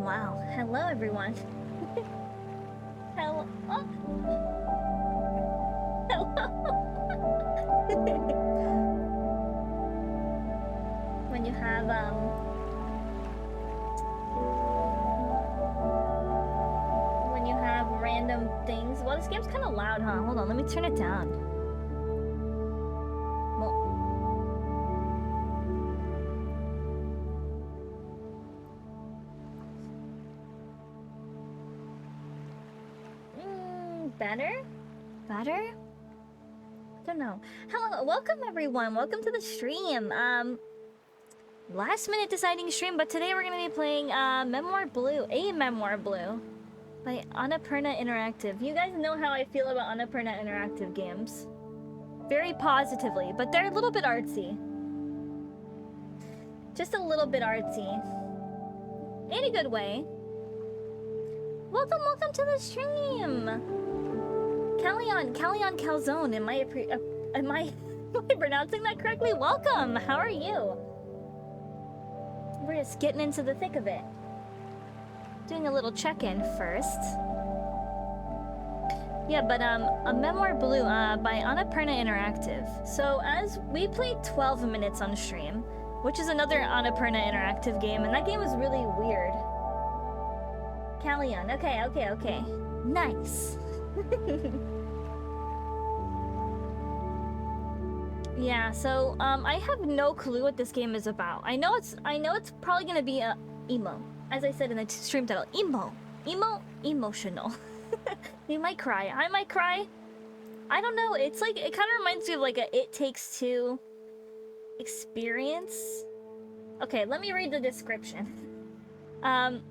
Wow. Hello, everyone. Hello. Oh. Hello. When you have random things. Well, this game's kind of loud, huh? Hold on, let me turn it down. Better? Better? I don't know. Hello, welcome everyone. Welcome to the stream. Last minute deciding stream, but today we're gonna be playing Memoir Blue, a Memoir Blue by Annapurna Interactive. You guys know how I feel about Annapurna Interactive games. Very positively, but they're a little bit artsy. Just a little bit artsy. In a good way. Welcome to the stream! Callion Calzone, am I pronouncing that correctly? Welcome! How are you? We're just getting into the thick of it. Doing a little check-in first. Yeah, but a Memoir Blue by Annapurna Interactive. So as we played 12 minutes on stream, which is another Annapurna Interactive game, and that game was really weird. Callion, okay. Nice. Yeah, so I have no clue what this game is about. I know it's probably gonna be a emo, as I said in the stream title. Emotional. You might cry. I might cry. I don't know. It's like it kind of reminds me of like a It Takes Two experience. Okay, let me read the description. A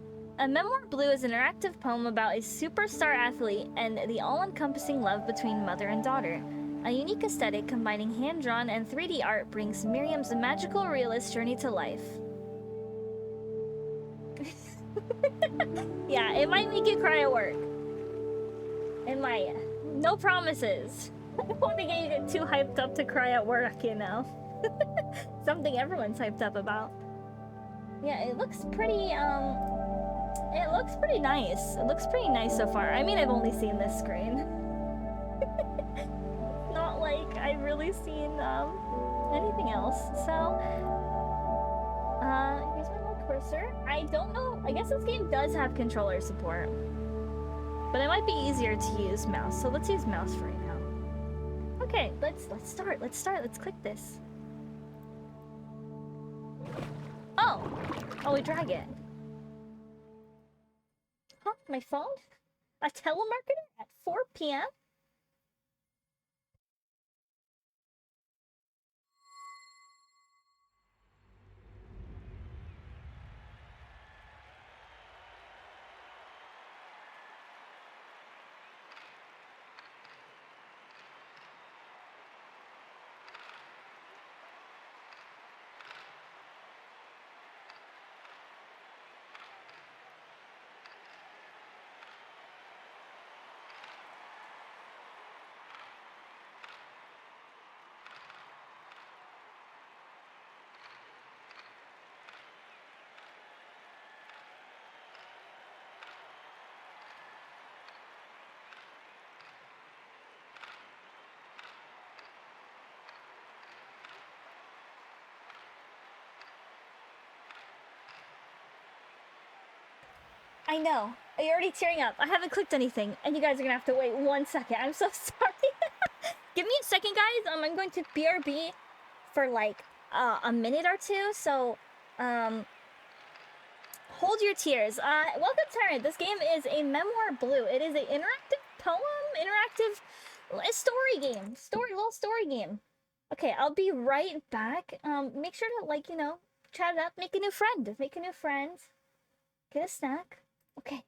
Memoir Blue is an interactive poem about a superstar athlete and the all-encompassing love between mother and daughter. A unique aesthetic combining hand-drawn and 3D art brings Miriam's magical realist journey to life. Yeah, it might make you cry at work. It might. No promises. I don't want to get you get too hyped up to cry at work, you know? Something everyone's hyped up about. Yeah, it looks pretty, it looks pretty nice. It looks pretty nice so far. I mean, I've only seen this screen. Not like I've really seen anything else. So here's my little cursor. I don't know. I guess this game does have controller support, but it might be easier to use mouse. So let's use mouse for right now. Okay, let's start. Let's click this. Oh, we drag it. Huh? My phone? A telemarketer at 4 p.m. I know. Are you already tearing up? I haven't clicked anything, and you guys are gonna have to wait 1 second. I'm so sorry. Give me a second, guys. I'm going to BRB for like a minute or two. So, hold your tears. Welcome, Tyrant. This game is a Memoir Blue. It is an interactive poem, interactive story game. Little story game. Okay, I'll be right back. Make sure to like, chat it up, make a new friend. Get a snack. Okay.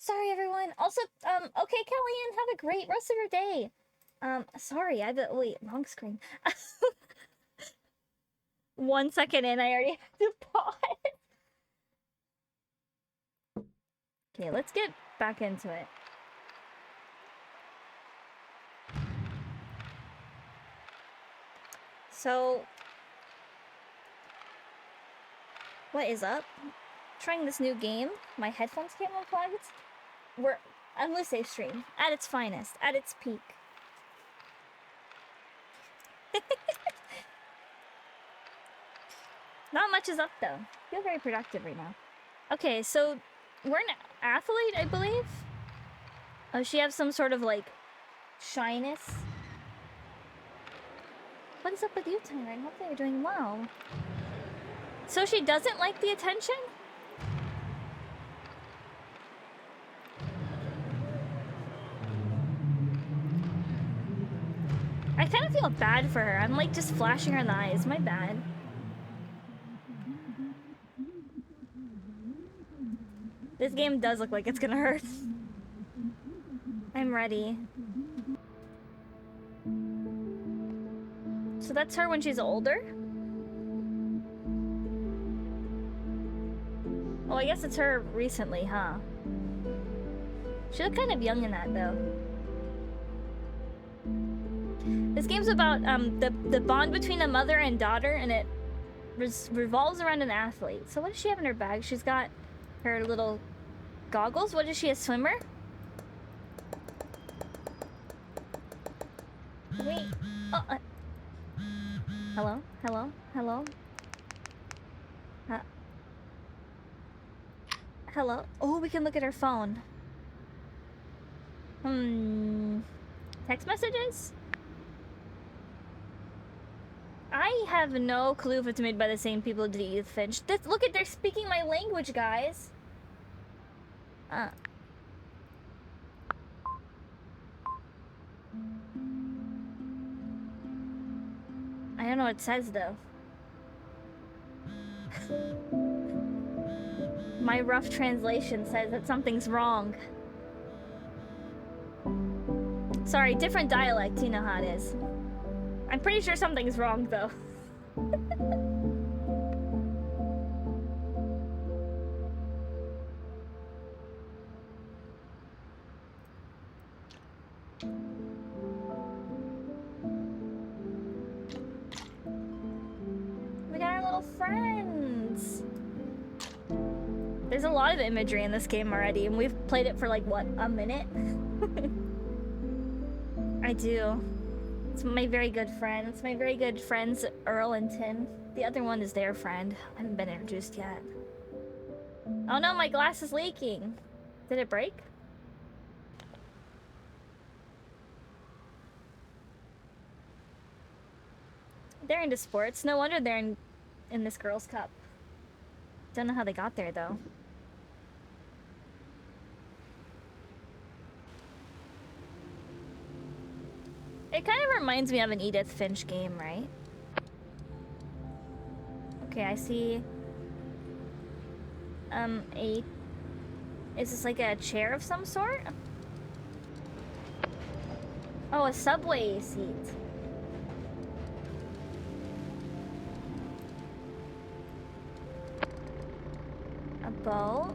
Sorry, everyone. Also, okay, Kellyanne, have a great rest of your day. Sorry, wait, wrong screen. 1 second in, I already have to pause. Okay, let's get back into it. So, what is up? Trying this new game. My headphones came unplugged. We're a Musei stream at its finest, at its peak. Not much is up though. Feel very productive right now. Okay, so we're an athlete, I believe. Oh, she has some sort of like shyness. What is up with you tonight? Hopefully you're doing well. So she doesn't like the attention? I kind of feel bad for her. I'm like just flashing her in the eyes. My bad. This game does look like it's gonna hurt. I'm ready. So that's her when she's older? Oh, I guess it's her recently, huh? She looked kind of young in that, though. This game's about the bond between a mother and daughter, and it revolves around an athlete. So what does she have in her bag? She's got her little goggles. What is she, a swimmer? Wait. Oh, hello? Hello? Hello? Hello? Oh, we can look at her phone. Text messages? I have no clue if it's made by the same people who did Edith Finch. Look at, they're speaking my language, guys. I don't know what it says, though. My rough translation says that something's wrong. Sorry, different dialect, you know how it is. I'm pretty sure something's wrong, though. We got our little friends. There's a lot of imagery in this game already, and we've played it for like, what, a minute? I do. It's my very good friend. It's my very good friends, Earl and Tim. The other one is their friend. I haven't been introduced yet. Oh no, my glass is leaking. Did it break? They're into sports. No wonder they're in this Girls' Cup. Don't know how they got there, though. It kind of reminds me of an Edith Finch game, right? Okay, I see... Is this like a chair of some sort? Oh, a subway seat. A boat?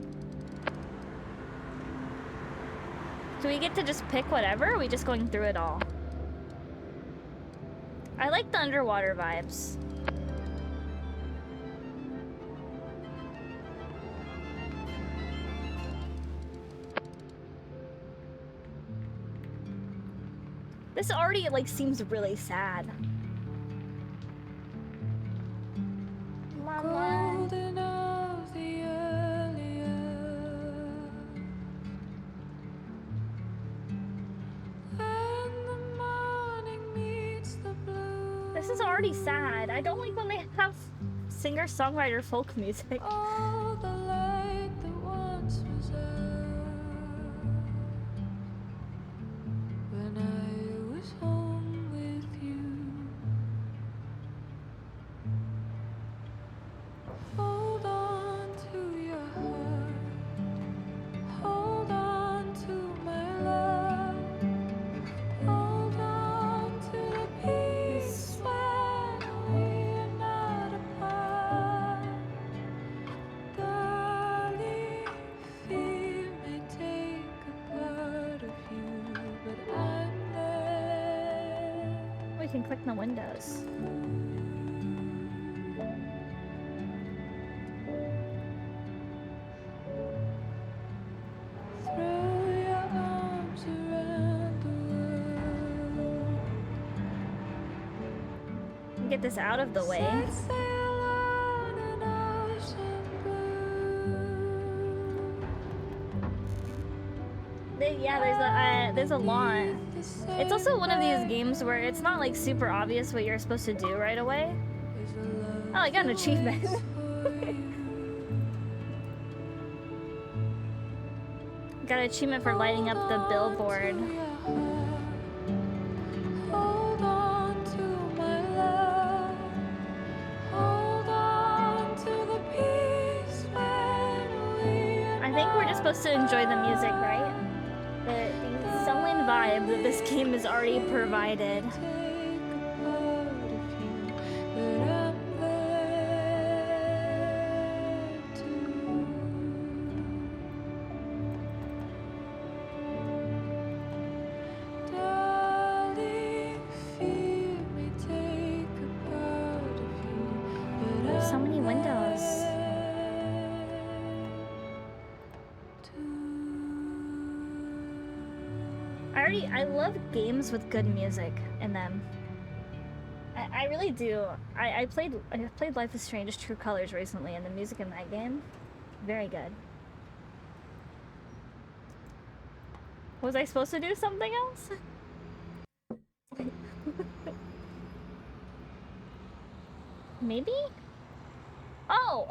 Do we get to just pick whatever, or are we just going through it all? I like the underwater vibes. This already, like, seems really sad. Mama. Golden of the early earth, and the morning meets the blue. This is already sad. I don't like when they have singer-songwriter folk music. All the light that once was earth, when I was home with you. Hold on to your heart, hold on. we can click the windows. Throw your arms around the world. Get this out of the way. Set sail on an ocean blue. Yeah, there's a lot. It's also one of these games where it's not like super obvious what you're supposed to do right away. Oh, I got an achievement. Got an achievement for lighting up the billboard. Hold on to my love. Hold on to the peace when we I think we're just supposed to enjoy the music, right? The sullen vibe that this game has already provided. take a part of you, but I'm there too. Darling, feel me take a part of you, but There's so I'm many windows. I love games with good music in them. I really do. I played Life is Strange True Colors recently, and the music in that game, very good. Was I supposed to do something else? Maybe? Oh!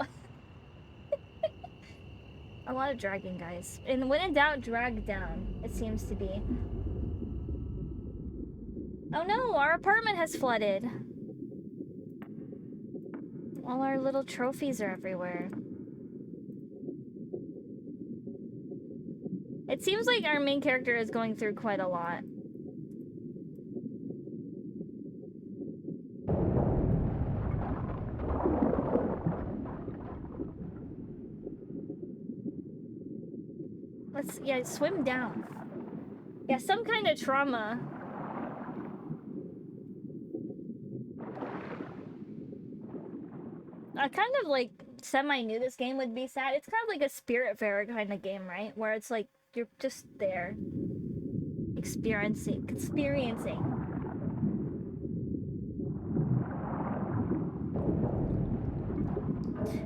A lot of dragging, guys. And when in doubt, drag down, it seems to be. Oh no, our apartment has flooded. All our little trophies are everywhere. It seems like our main character is going through quite a lot. Yeah, swim down. Yeah, some kind of trauma. I kind of like semi-knew this game would be sad. It's kind of like a Spiritfarer kind of game, right? Where it's like you're just there, experiencing.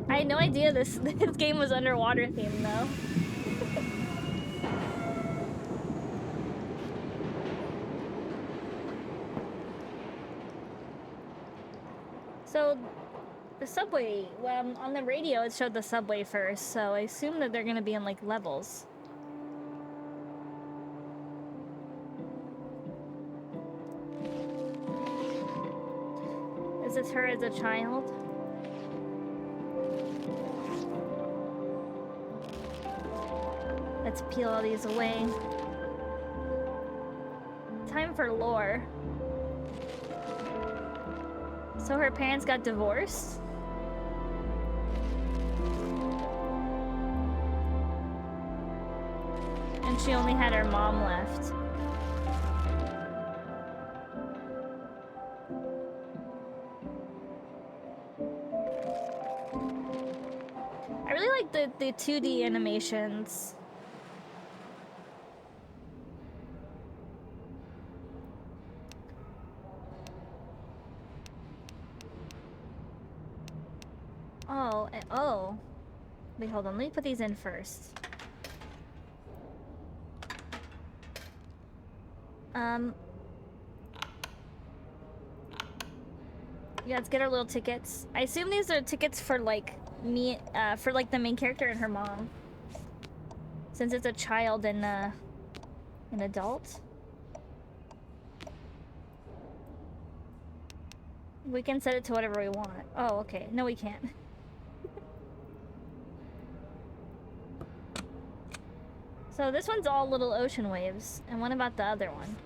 I had no idea this game was underwater themed though. So, the subway, well, on the radio it showed the subway first, so I assume that they're gonna be in like levels. Is this her as a child? Let's peel all these away. Time for lore. So her parents got divorced? And she only had her mom left. I really like the 2D animations. Oh. Wait, hold on. Let me put these in first. Yeah, let's get our little tickets. I assume these are tickets for like me, for like the main character and her mom. Since it's a child and an adult. We can set it to whatever we want. Oh, okay. No, we can't. So this one's all little ocean waves. And what about the other one?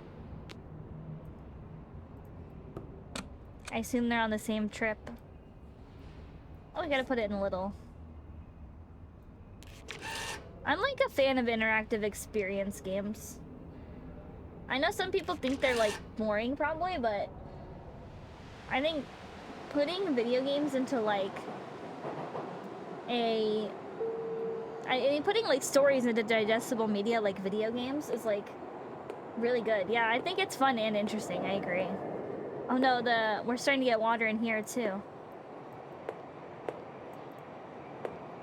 I assume they're on the same trip. Oh, we gotta put it in little. I'm like a fan of interactive experience games. I know some people think they're like boring probably, but I think putting video games into like putting like stories into digestible media like video games is like really good. Yeah, I think it's fun and interesting. I agree. Oh no, we're starting to get water in here too.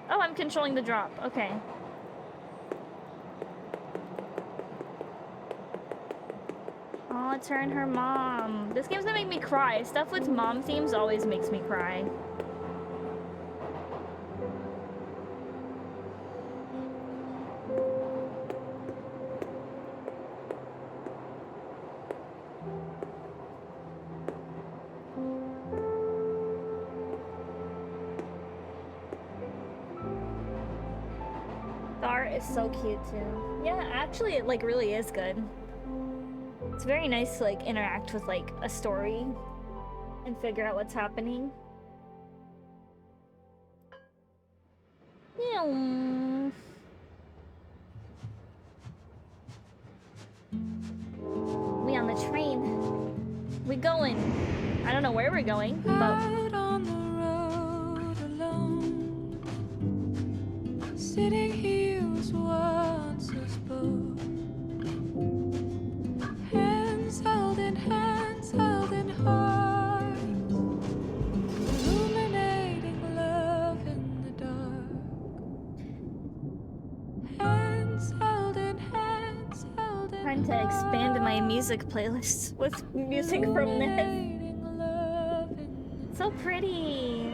Oh, I'm controlling the drop. Okay. Oh, it's her and her mom. This game's gonna make me cry. Stuff with mom themes always makes me cry. The art is so cute too. Yeah, actually it like really is good. It's very nice to like interact with like a story and figure out what's happening. Yeah. We on the train. We going. I don't know where we're going, but Out on the road alone, sitting here was once us both. Hands held in hearts, illuminating love in the dark. Hands held in hands, held in trying to expand my music playlist with music from this. illuminating love in the So pretty.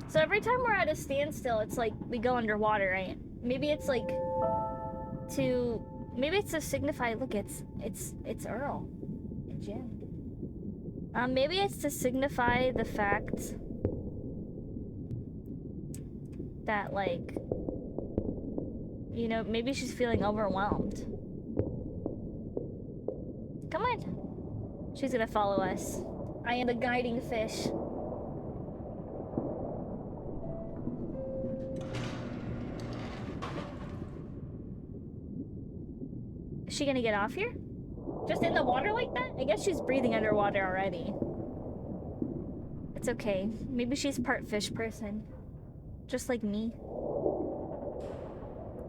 So every time we're at a standstill, it's like we go underwater, right? Maybe it's like maybe it's to signify. Look, it's Earl and Jim. Maybe it's to signify the fact that like, you know, maybe she's feeling overwhelmed. Come on. She's gonna follow us. I am the guiding fish. Is she gonna get off here? Just in the water like that? I guess she's breathing underwater already. It's okay. Maybe she's part fish person. Just like me.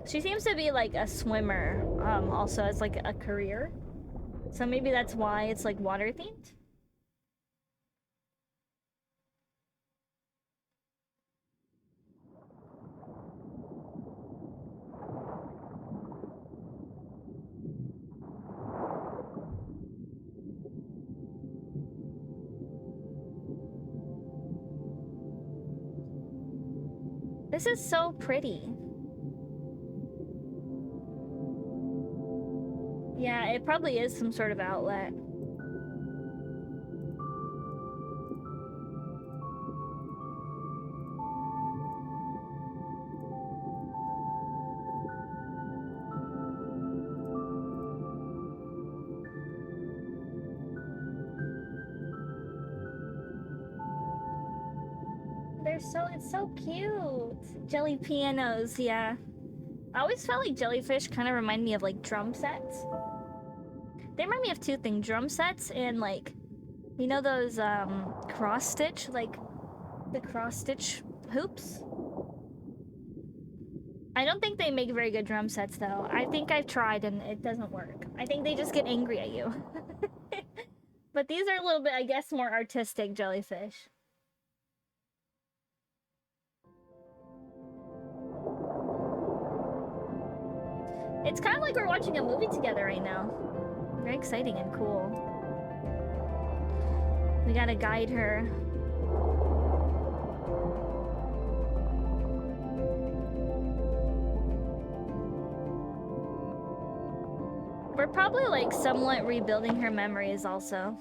She seems to be like a swimmer, also as like a career. So maybe that's why it's like water themed. This is so pretty. Yeah, it probably is some sort of outlet. It's so cute. Jelly pianos, yeah. I always felt like jellyfish kind of remind me of like drum sets. They remind me of two things: drum sets and like, you know those cross stitch, like the cross stitch hoops. I don't think they make very good drum sets though. I think I've tried and it doesn't work. I think they just get angry at you. But these are a little bit, I guess, more artistic jellyfish. It's kind of like we're watching a movie together right now. Very exciting and cool. We gotta guide her. We're probably like somewhat rebuilding her memories also.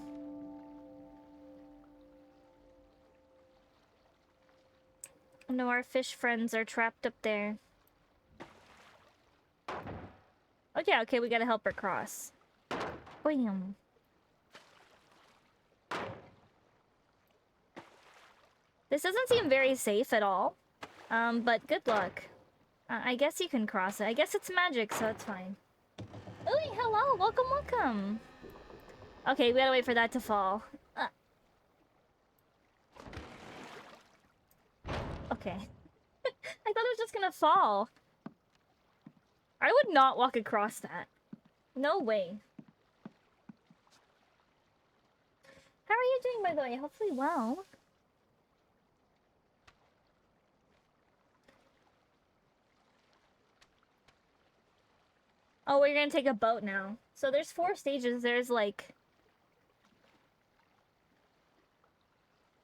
No, our fish friends are trapped up there. Okay, we gotta help her cross. Bam. This doesn't seem very safe at all. But good luck. I guess you can cross it. I guess it's magic, so it's fine. Louie, how hello, welcome, welcome. Okay, we gotta wait for that to fall. Okay. I thought it was just gonna fall. I would not walk across that. No way. How are you doing, by the way? Hopefully well. Oh, we're gonna take a boat now. So there's 4 stages. There's like...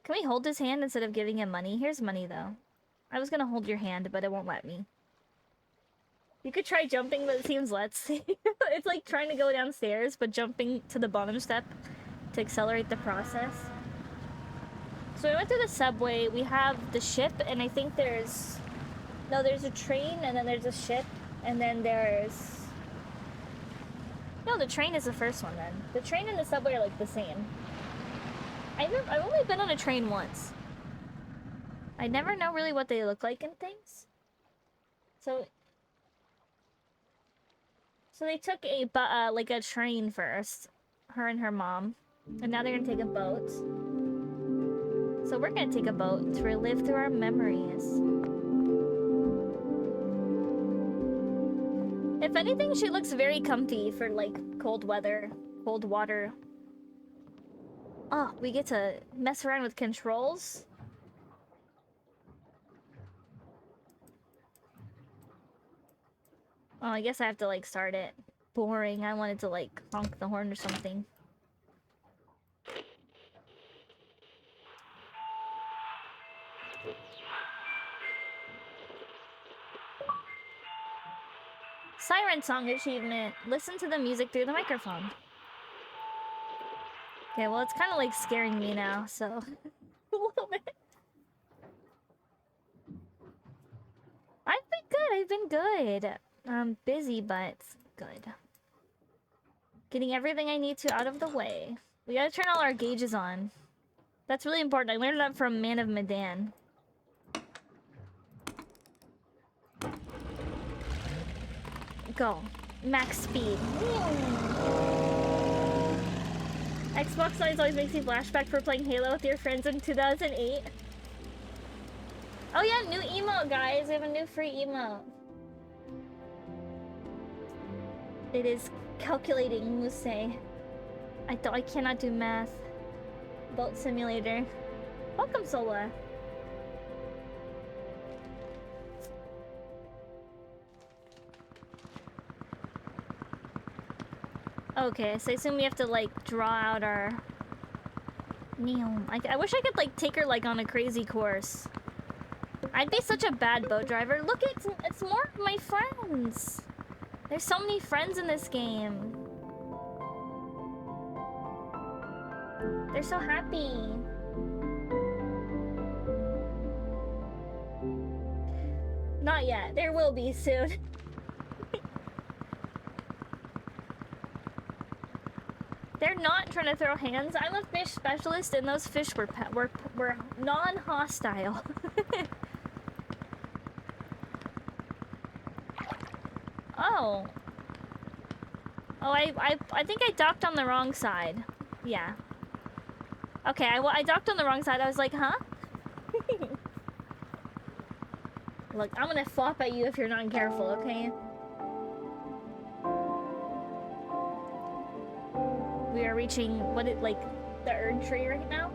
Can we hold his hand instead of giving him money? Here's money, though. I was gonna hold your hand, but it won't let me. You could try jumping, but it seems let's. It's like trying to go downstairs, but jumping to the bottom step to accelerate the process. So we went through the subway. We have the ship, and I think there's... No, there's a train, and then there's a ship, and then there's... No, the train is the first one, then. The train and the subway are, like, the same. I've only been on a train once. I never know really what they look like and things. So they took a like a train first, her and her mom, and now they're gonna take a boat. So we're gonna take a boat to relive through our memories. If anything, she looks very comfy for like cold weather, cold water. Oh, we get to mess around with controls. Oh, I guess I have to like start it. Boring. I wanted to like honk the horn or something. Siren Song achievement. Listen to the music through the microphone. Okay, well, it's kind of like scaring me now, so... a little bit. I've been good. I'm busy, but good. Getting everything I need to out of the way. We gotta turn all our gauges on. That's really important. I learned that from Man of Medan. Go. Max speed. Xbox size always makes you flashback for playing Halo with your friends in 2008. Oh yeah, new emote, guys. We have a new free emote. It is calculating, Musei. I cannot do math. Boat simulator. Welcome, Sola. Okay, so I assume we have to like draw out our neon. I wish I could like take her like on a crazy course. I'd be such a bad boat driver. Look, it's more of my friends. There's so many friends in this game. They're so happy. Not yet. There will be soon. They're not trying to throw hands. I'm a fish specialist, and those fish were non-hostile. Oh. Oh, I think I docked on the wrong side. Yeah. Okay, I docked on the wrong side. I was like, huh? Look, I'm gonna flop at you if you're not careful, okay? We are reaching, like, the Erd tree right now?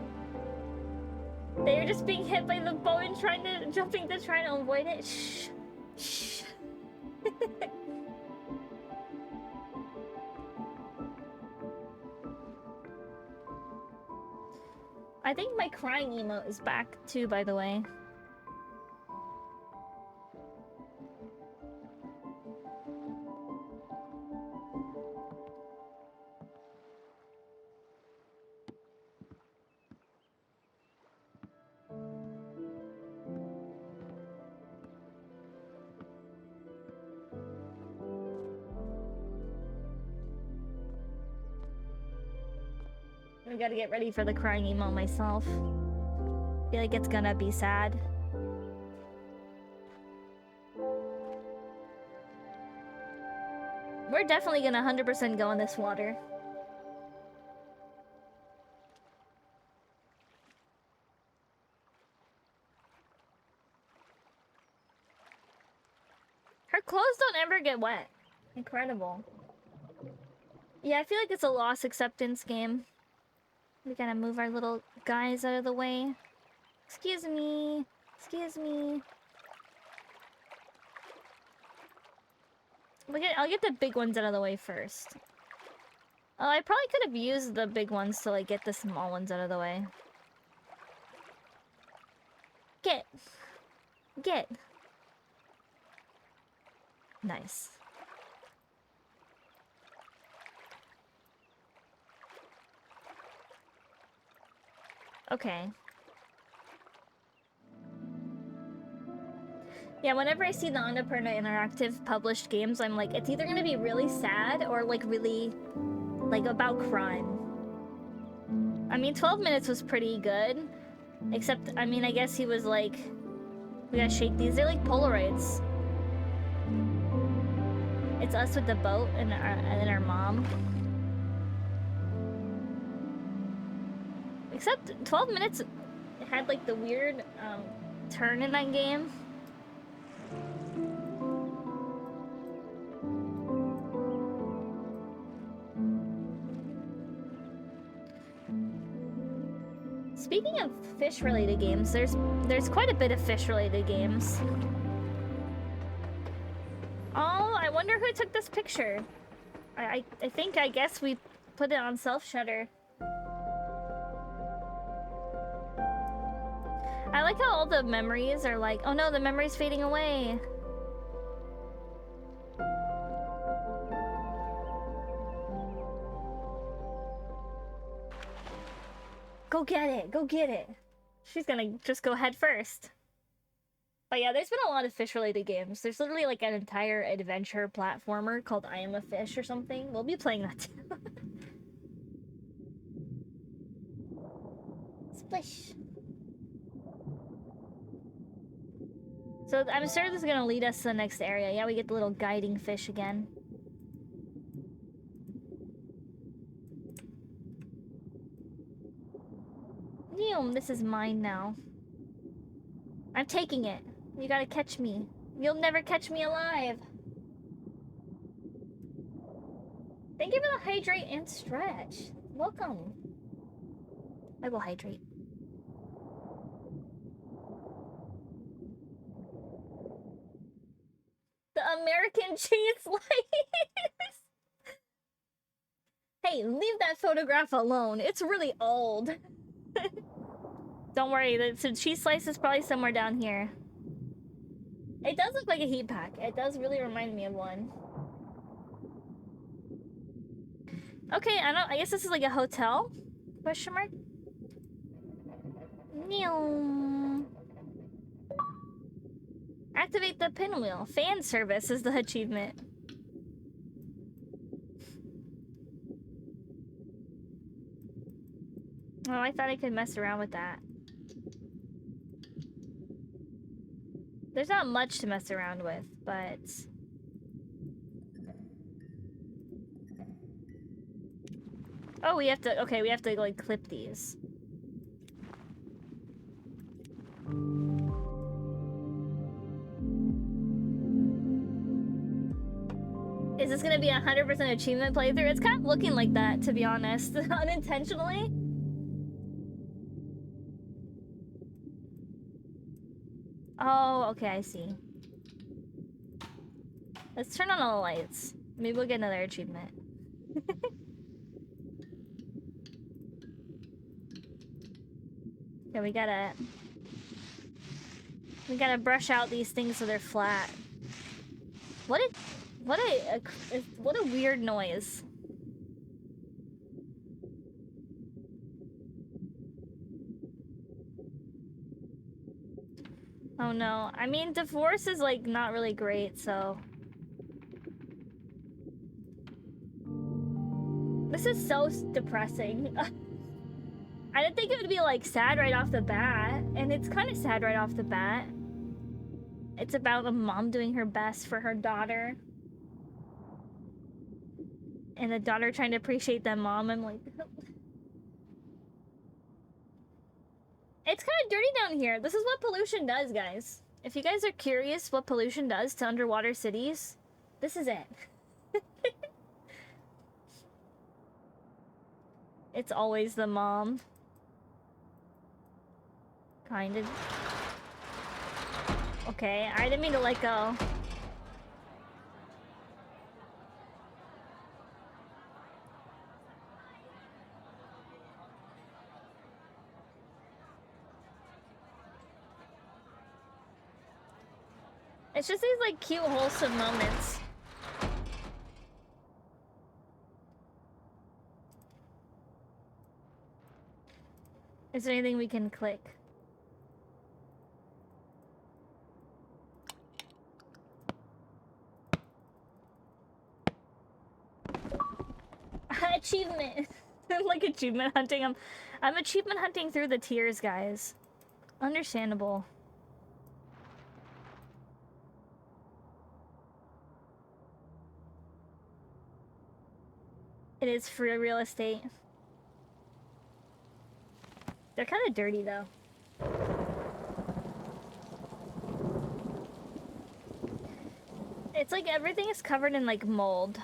They are just being hit by the boat and jumping to try to avoid it. Shh. Shh. I think my crying emote is back too, by the way. I gotta get ready for the crying emo myself. Feel like it's gonna be sad. We're definitely gonna 100% go in this water. Her clothes don't ever get wet. Incredible. Yeah, I feel like it's a loss acceptance game. We gotta move our little guys out of the way. Excuse me. Excuse me. I'll get the big ones out of the way first. Oh, I probably could have used the big ones to like get the small ones out of the way. Get. Get. Nice. Okay. Yeah, whenever I see the Annapurna Interactive published games, I'm like, it's either gonna be really sad or like really, like about crime. I mean, 12 minutes was pretty good. Except, I mean, I guess he was like, we gotta shake these. They're like Polaroids. It's us with the boat and our mom. Except 12 minutes had like the weird turn in that game. Speaking of fish-related games, there's quite a bit of fish-related games. Oh, I wonder who took this picture. I guess we put it on self-shutter. I like how all the memories are like, oh no, the memory's fading away. Go get it, go get it. She's gonna just go head first. But yeah, there's been a lot of fish-related games. There's literally like an entire adventure platformer called I Am a Fish or something. We'll be playing that too. Splish. So I'm sure this is gonna lead us to the next area. Yeah, we get the little guiding fish again. This is mine now. I'm taking it. You gotta catch me. You'll never catch me alive. Thank you for the hydrate and stretch. Welcome. I will hydrate. The American cheese slice. Hey, leave that photograph alone. It's really old. Don't worry, the cheese slice is probably somewhere down here. It does look like a heat pack. It does really remind me of one. Okay, I guess this is like a hotel? Question mark? Meow. Activate the pinwheel. Fan service is the achievement. Oh, I thought I could mess around with that. There's not much to mess around with, but... Oh, we have to... Okay, we have to, like, clip these. Is this gonna be a 100% achievement playthrough? It's kind of looking like that, to be honest. Unintentionally. Oh, okay, I see. Let's turn on all the lights. Maybe we'll get another achievement. Yeah, we gotta brush out these things so they're flat. What a weird noise. Oh no. I mean, divorce is like not really great, so. This is so depressing. I didn't think it would be like sad right off the bat, and it's kind of sad right off the bat. It's about a mom doing her best for her daughter. And the daughter trying to appreciate the mom. I'm like... It's kind of dirty down here. This is what pollution does, guys. If you guys are curious what pollution does to underwater cities, this is it. It's always the mom. Kind of. Okay, I didn't mean to let go. It's just these like cute, wholesome moments. Is there anything we can click? Achievement! Like achievement hunting. I'm achievement hunting through the tears, guys. Understandable. It is free real estate. They're kind of dirty, though. It's like everything is covered in, like, mold.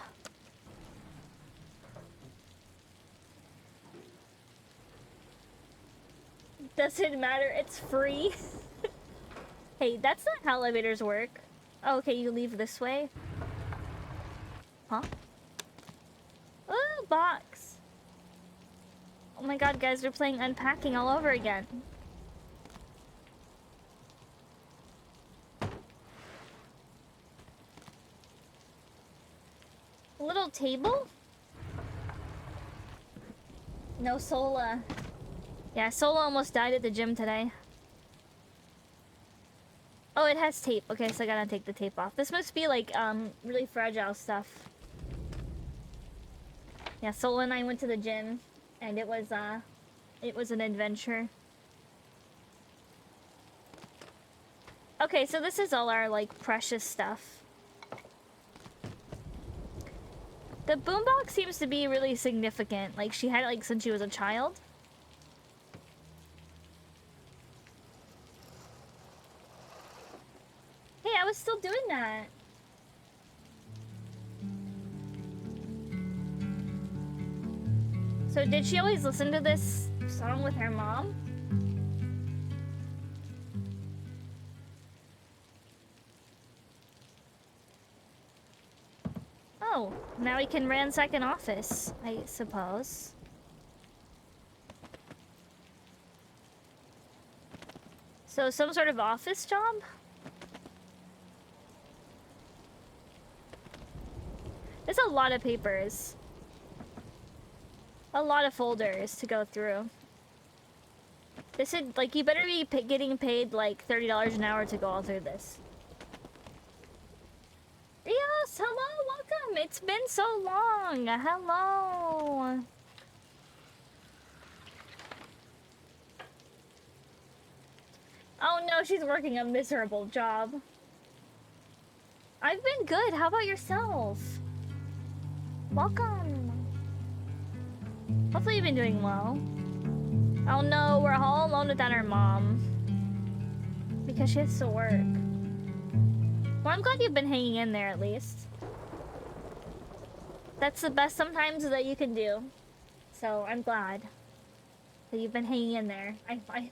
Doesn't matter, it's free. Hey, that's not how elevators work. Oh, okay, you leave this way. Huh? Oh, box. Oh my god, guys, we're playing unpacking all over again. Little table? No Sola. Yeah, Sola almost died at the gym today. Oh, it has tape. Okay, so I gotta take the tape off. This must be like, really fragile stuff. Yeah, Sola and I went to the gym, and it was an adventure. Okay, so this is all our, like, precious stuff. The boombox seems to be really significant. Like, she had it, like, since she was a child. Hey, I was still doing that. So did she always listen to this song with her mom? Oh, now we can ransack an office, I suppose. So some sort of office job? There's a lot of papers. A lot of folders to go through. This is, like, you better be getting paid, like, $30 an hour to go all through this. Yes, hello, welcome. It's been so long. Hello. Oh no, she's working a miserable job. I've been good. How about yourself? Welcome. Hopefully you've been doing well. Oh no, we're all alone without our mom. Because she has to work. Well, I'm glad you've been hanging in there at least. That's the best sometimes that you can do. So I'm glad that you've been hanging in there. I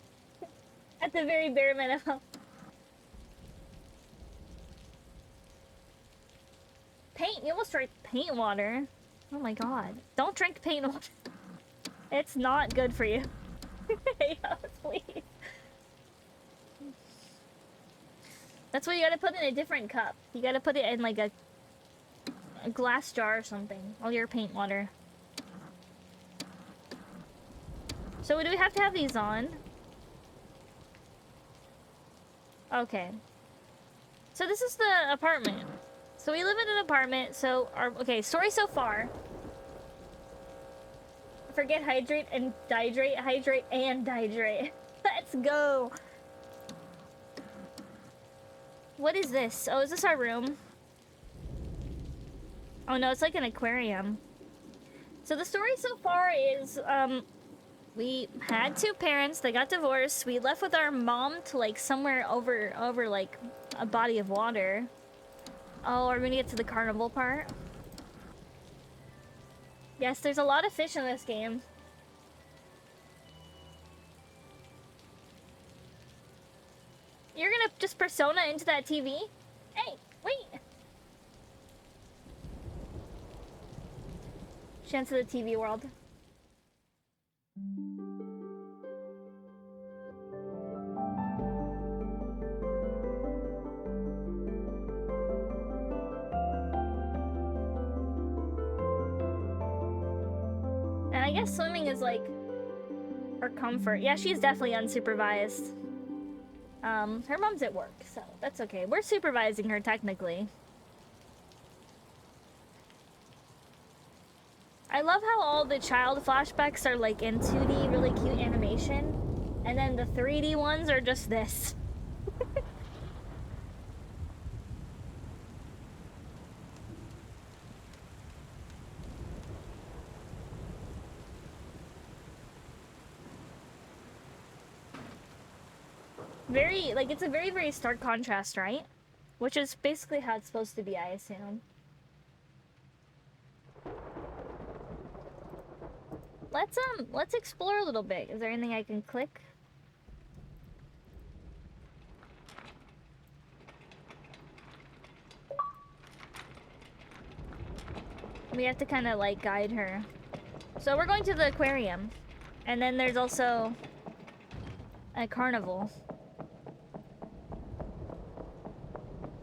at the very bare minimum. Paint, you almost drank paint water. Oh my god. Don't drink paint water. It's not good for you. Yes, please. That's why you gotta put it in a different cup. You gotta put it in like a glass jar or something. All your paint water. So do we have to have these on? Okay. So this is the apartment. So we live in an apartment, so okay, story so far. Forget hydrate and dihydrate, hydrate and dihydrate. Let's go. What is this? Oh, is this our room? Oh no, it's like an aquarium. So the story so far is, we had two parents, they got divorced, we left with our mom to like somewhere over like a body of water. Oh, are we gonna get to the carnival part? Yes, there's a lot of fish in this game. You're gonna just persona into that TV? Hey, wait! Chance of the TV world. And I guess swimming is like her comfort. Yeah, she's definitely unsupervised. Her mom's at work, so that's okay. We're supervising her technically. I love how all the child flashbacks are like in 2D, really cute animation, and then the 3D ones are just this. Very, like, it's a very, very stark contrast, right? Which is basically how it's supposed to be, I assume. Let's explore a little bit. Is there anything I can click? We have to kind of, like, guide her. So we're going to the aquarium. And then there's also a carnival.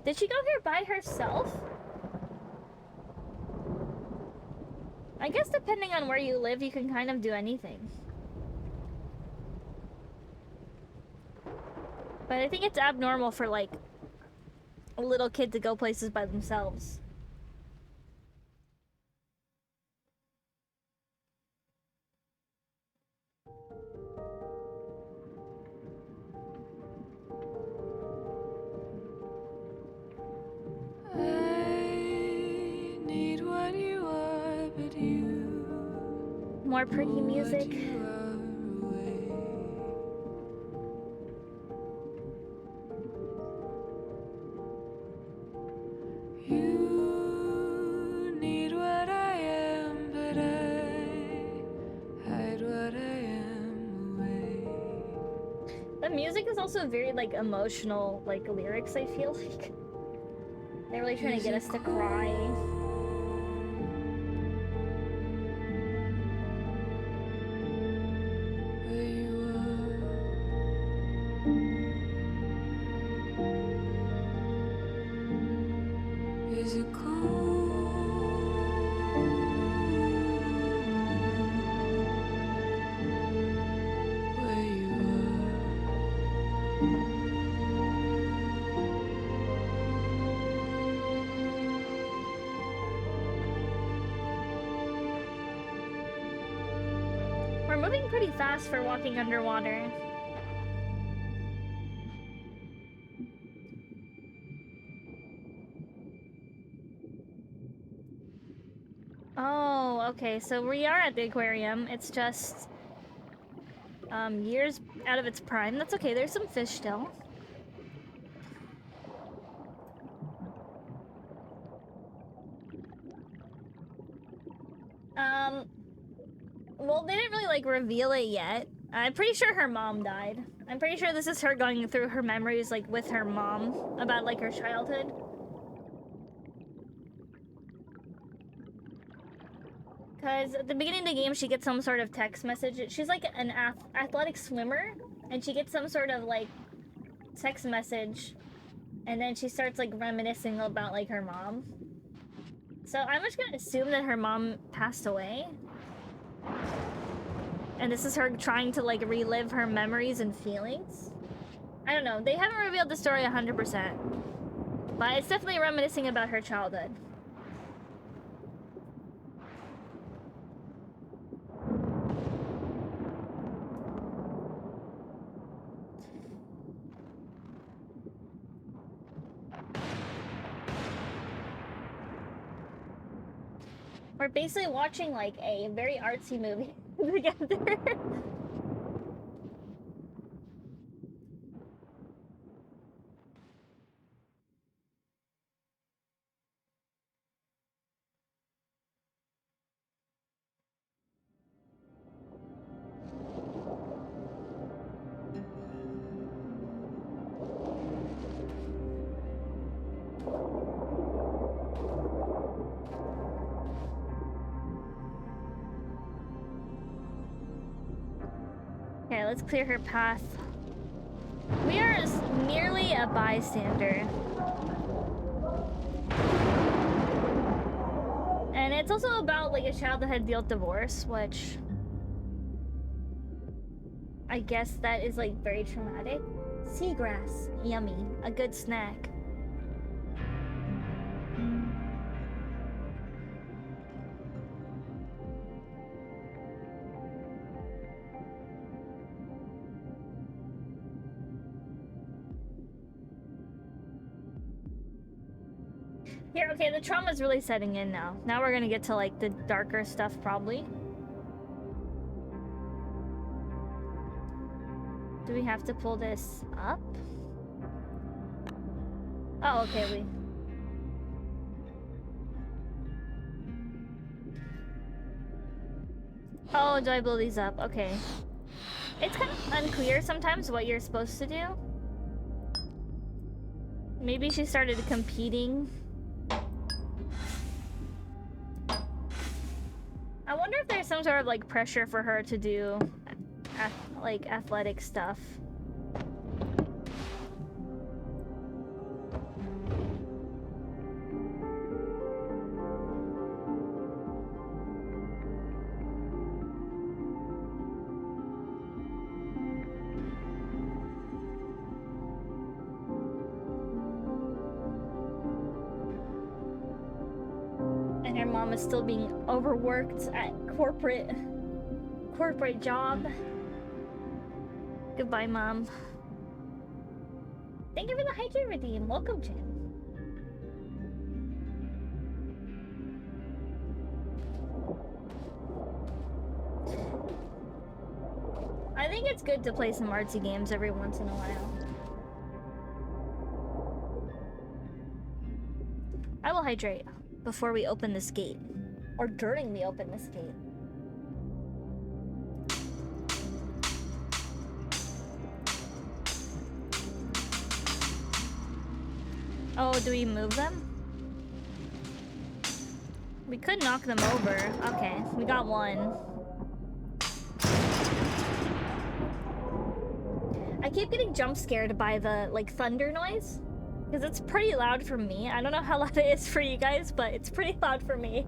Did she go here by herself? I guess depending on where you live, you can kind of do anything. But I think it's abnormal for, like, a little kid to go places by themselves. I need what you are, but you More pretty music. you are away. You need what I am, but I hide what I am away. The music is also very, like, emotional, like, lyrics, I feel like. They're really trying to get us to cry. Where you are, is it cool? Where you We're moving pretty fast for walking underwater. Oh, okay, so we are at the aquarium. It's just years out of its prime. That's okay, there's some fish still. Well, they didn't really, like, reveal it yet. I'm pretty sure her mom died. I'm pretty sure this is her going through her memories, like, with her mom about, like, her childhood. Because at the beginning of the game, she gets some sort of text message. She's, like, an athletic swimmer, and she gets some sort of, like, text message, and then she starts, like, reminiscing about, like, her mom. So I'm just gonna assume that her mom passed away. And this is her trying to, like, relive her memories and feelings. I don't know. They haven't revealed the story 100%. But it's definitely reminiscing about her childhood. We're basically watching like a very artsy movie together. Okay, let's clear her path. We are merely a bystander. And it's also about like a child that had dealt divorce, which I guess that is like very traumatic. Seagrass, yummy, a good snack. Here, okay, the trauma's really setting in now. Now we're gonna get to like the darker stuff probably. Do we have to pull this up? Oh, okay, we... Oh, do I blow these up? Okay. It's kind of unclear sometimes what you're supposed to do. Maybe she started competing. I wonder if there's some sort of like pressure for her to do like athletic stuff. And her mom is still being overworked at corporate job. Goodbye, Mom. Thank you for the hydrate redeem. Welcome, Jim. I think it's good to play some artsy games every once in a while. I will hydrate before we open this gate. Or during we open this gate. Oh, do we move them? We could knock them over. Okay, we got one. I keep getting jump scared by the like thunder noise because it's pretty loud for me. I don't know how loud it is for you guys, but it's pretty loud for me.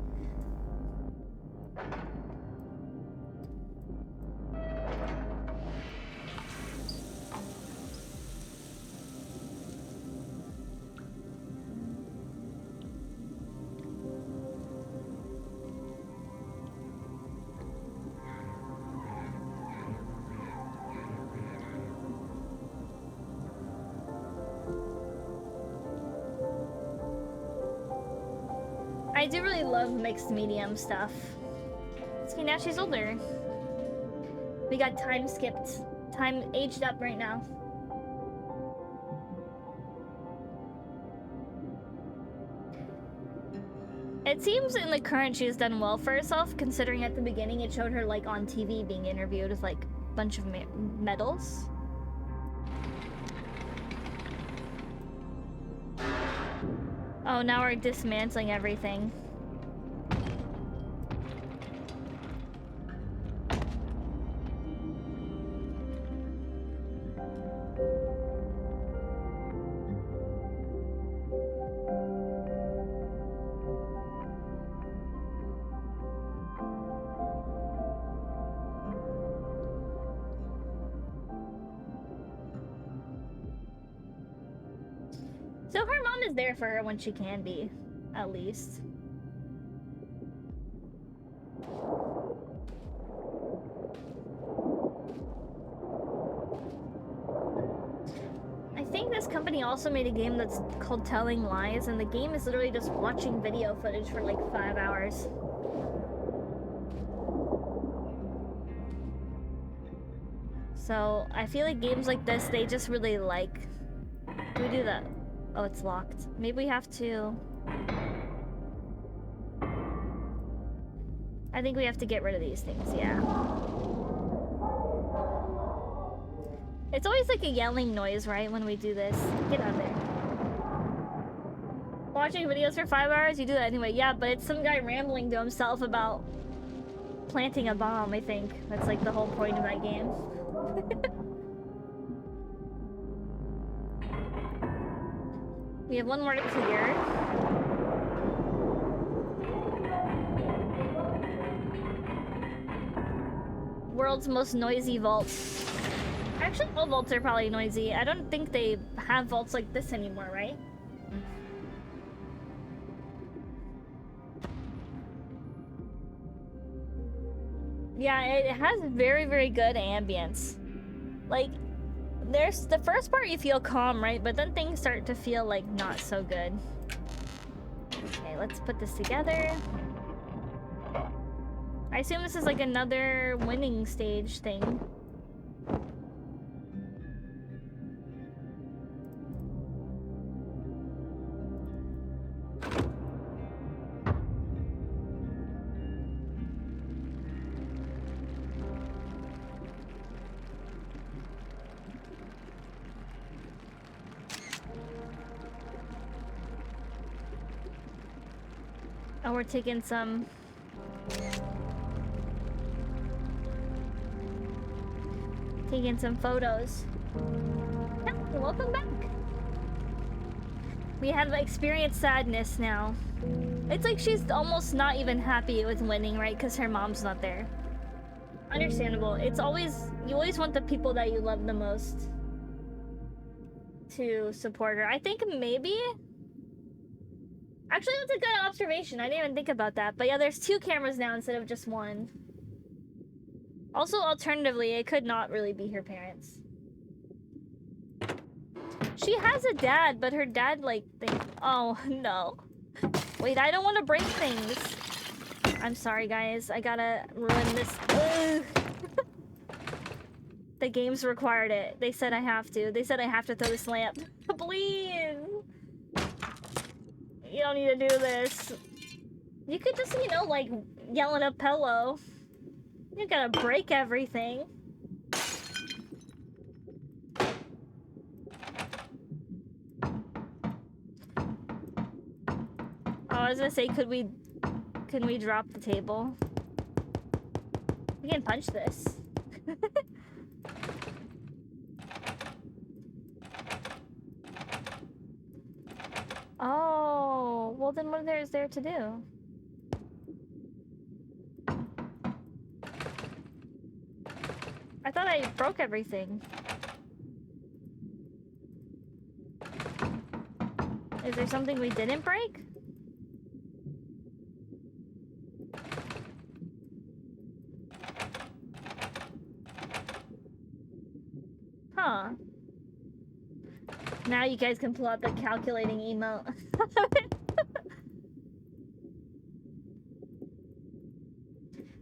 I do really love mixed medium stuff. See, now she's older. We got time skipped. Time aged up right now. It seems in the current she has done well for herself, considering at the beginning it showed her like on TV being interviewed with like a bunch of medals. Oh, now we're dismantling everything. So her mom is there for her when she can be, at least. I think this company also made a game that's called Telling Lies, and the game is literally just watching video footage for like 5 hours. So I feel like games like this, they just really like. Do we do that? Oh, it's locked. Maybe we have to. I think we have to get rid of these things, yeah. It's always like a yelling noise, right, when we do this. Get out of there. Watching videos for 5 hours, you do that anyway. Yeah, but it's some guy rambling to himself about planting a bomb, I think. That's like the whole point of that game. We have one more to clear. World's most noisy vault. Actually, all vaults are probably noisy. I don't think they have vaults like this anymore, right? Yeah, it has very, very good ambience. Like, there's the first part you feel calm, right? But then things start to feel like not so good. Okay, let's put this together. I assume this is like another winning stage thing. Oh, we're taking some... taking some photos. Yeah, welcome back. We have experienced sadness now. It's like she's almost not even happy with winning, right? Because her mom's not there. Understandable. It's always... you always want the people that you love the most to support her. I think maybe... actually, that's a good observation. I didn't even think about that. But yeah, there's 2 cameras now instead of just 1. Also, alternatively, it could not really be her parents. She has a dad, but her dad, like, oh, no. Wait, I don't want to break things. I'm sorry, guys. I gotta ruin this. Ugh. The games required it. They said I have to. They said I have to throw this lamp. Please! You don't need to do this. You could just, you know, like, yell at a pillow. You gotta break everything. Oh, I was gonna say, can we drop the table? We can punch this. Oh, well then what is there to do? I thought I broke everything. Is there something we didn't break? Huh. Now you guys can pull out the calculating emote.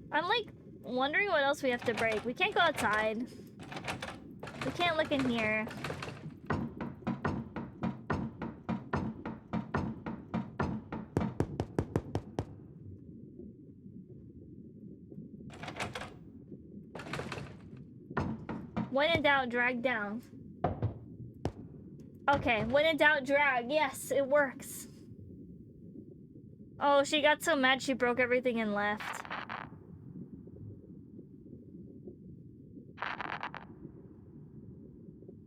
I'm like wondering what else we have to break. We can't go outside. We can't look in here. When in doubt, drag down. Okay, when in doubt, drag. Yes, it works. Oh, she got so mad she broke everything and left.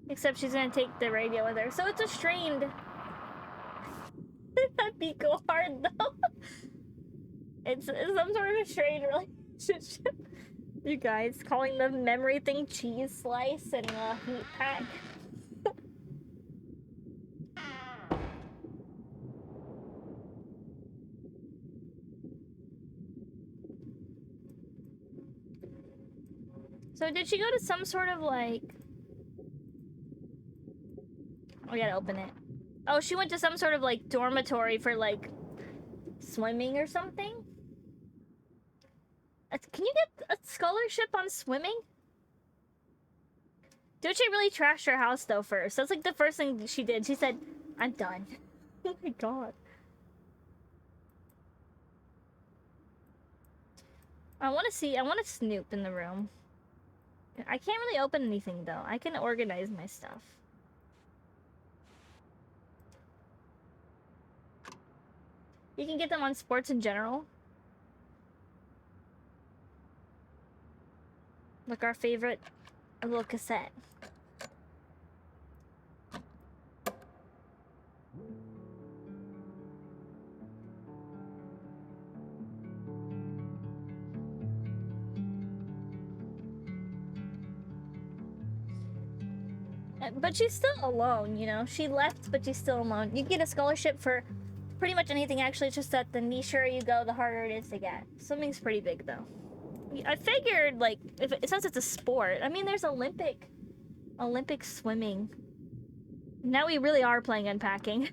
Except she's gonna take the radio with her. So it's a strained... That'd be go hard though. It's some sort of a strained relationship. You guys calling the memory thing cheese slice and heat pack. So did she go to some sort of like... Oh, we gotta open it. Oh, she went to some sort of like dormitory for like swimming or something? Can you get a scholarship on swimming? Doche really trashed her house though first. That's like the first thing she did. She said, "I'm done." Oh my god. I want to snoop in the room. I can't really open anything though. I can organize my stuff. You can get them on sports in general. Like our favorite little cassette. But she's still alone, you know? She left, but she's still alone. You get a scholarship for pretty much anything, actually. It's just that the nicher you go, the harder it is to get. Swimming's pretty big, though. I figured, like, since it's a sport, I mean, there's Olympic swimming. Now we really are playing unpacking.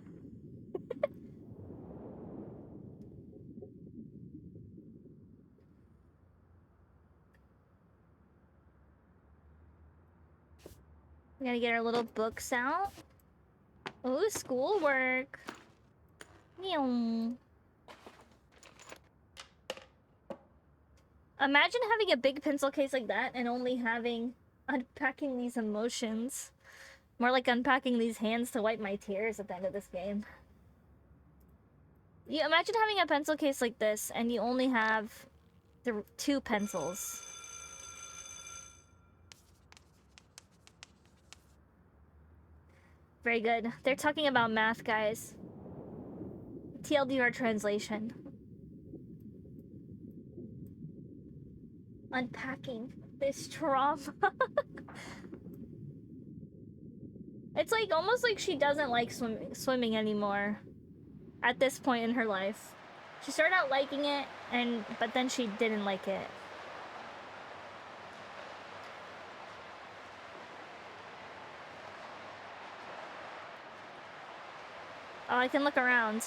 We gotta get our little books out. Ooh, schoolwork. Meow. Imagine having a big pencil case like that and only unpacking these emotions. More like unpacking these hands to wipe my tears at the end of this game. You imagine having a pencil case like this and you only have the 2 pencils. Very good. They're talking about math, guys. TLDR translation. Unpacking this trauma. It's like almost like she doesn't like swimming anymore at this point in her life. She started out liking it, but then she didn't like it. Oh, I can look around.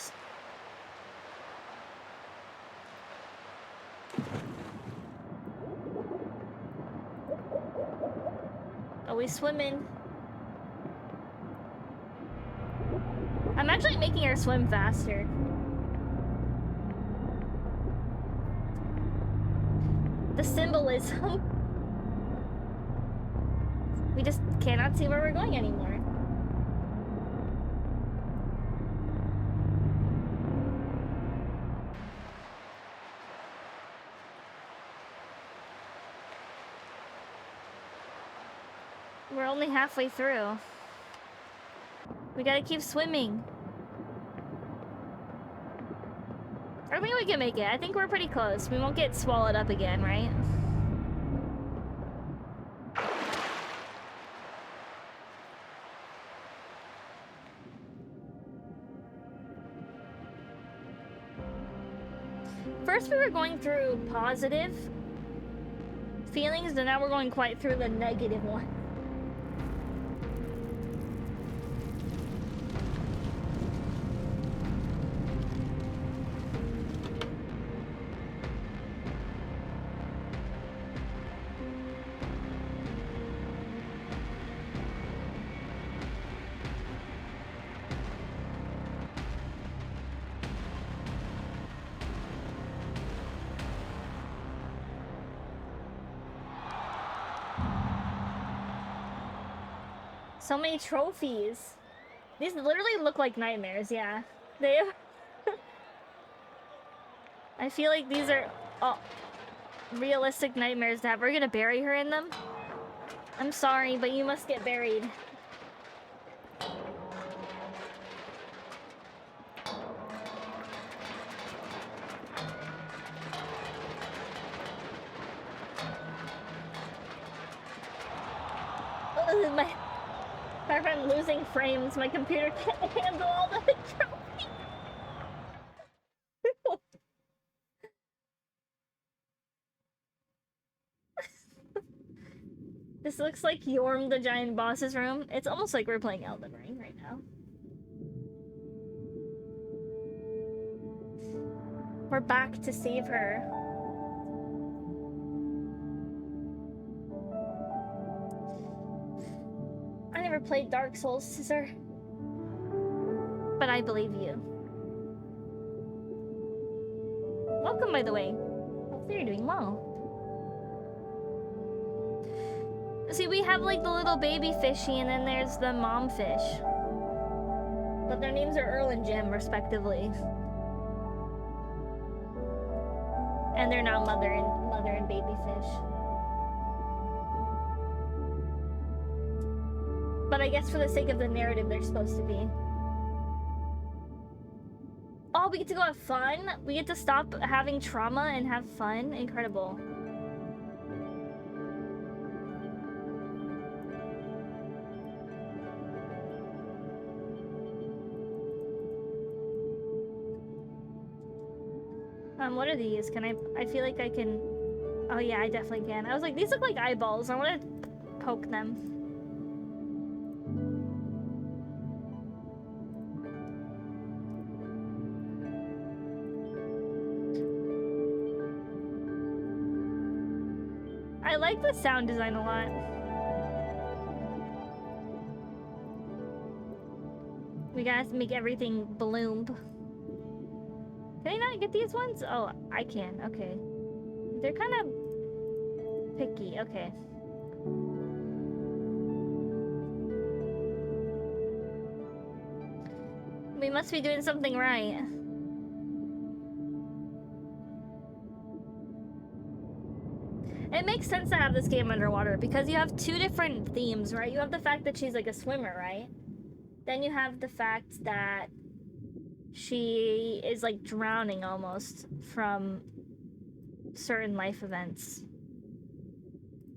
Oh, we swimming. I'm actually making her swim faster. The symbolism. We just cannot see where we're going anymore. We're only halfway through. We gotta keep swimming. I think we can make it. I think we're pretty close. We won't get swallowed up again, right? First we were going through positive feelings, and now we're going quite through the negative one. So many trophies. These literally look like nightmares, yeah. They I feel like these are realistic nightmares to have. We're gonna bury her in them. I'm sorry, but you must get buried. Oh, I'm losing frames. My computer can't handle all the trophies. This looks like Yorm the Giant Boss's room. It's almost like we're playing Elden Ring right now. We're back to save her. never played Dark Souls, Scissor. But I believe you. Welcome, by the way. Hopefully you're doing well. See, we have like the little baby fishy, and then there's the mom fish. But their names are Earl and Jim, respectively. And they're not mother and baby fish. But I guess for the sake of the narrative, they're supposed to be. Oh, we get to go have fun? We get to stop having trauma and have fun? Incredible. What are these? Can I feel like I can... Oh yeah, I definitely can. I was like, these look like eyeballs. I want to poke them. I like the sound design a lot. We gotta make everything bloom. Can I not get these ones? Oh, I can. Okay. They're kind of picky. Okay. We must be doing something right. It makes sense to have this game underwater because you have two different themes, right? You have the fact that she's like a swimmer, right? Then you have the fact that she is like drowning almost from certain life events.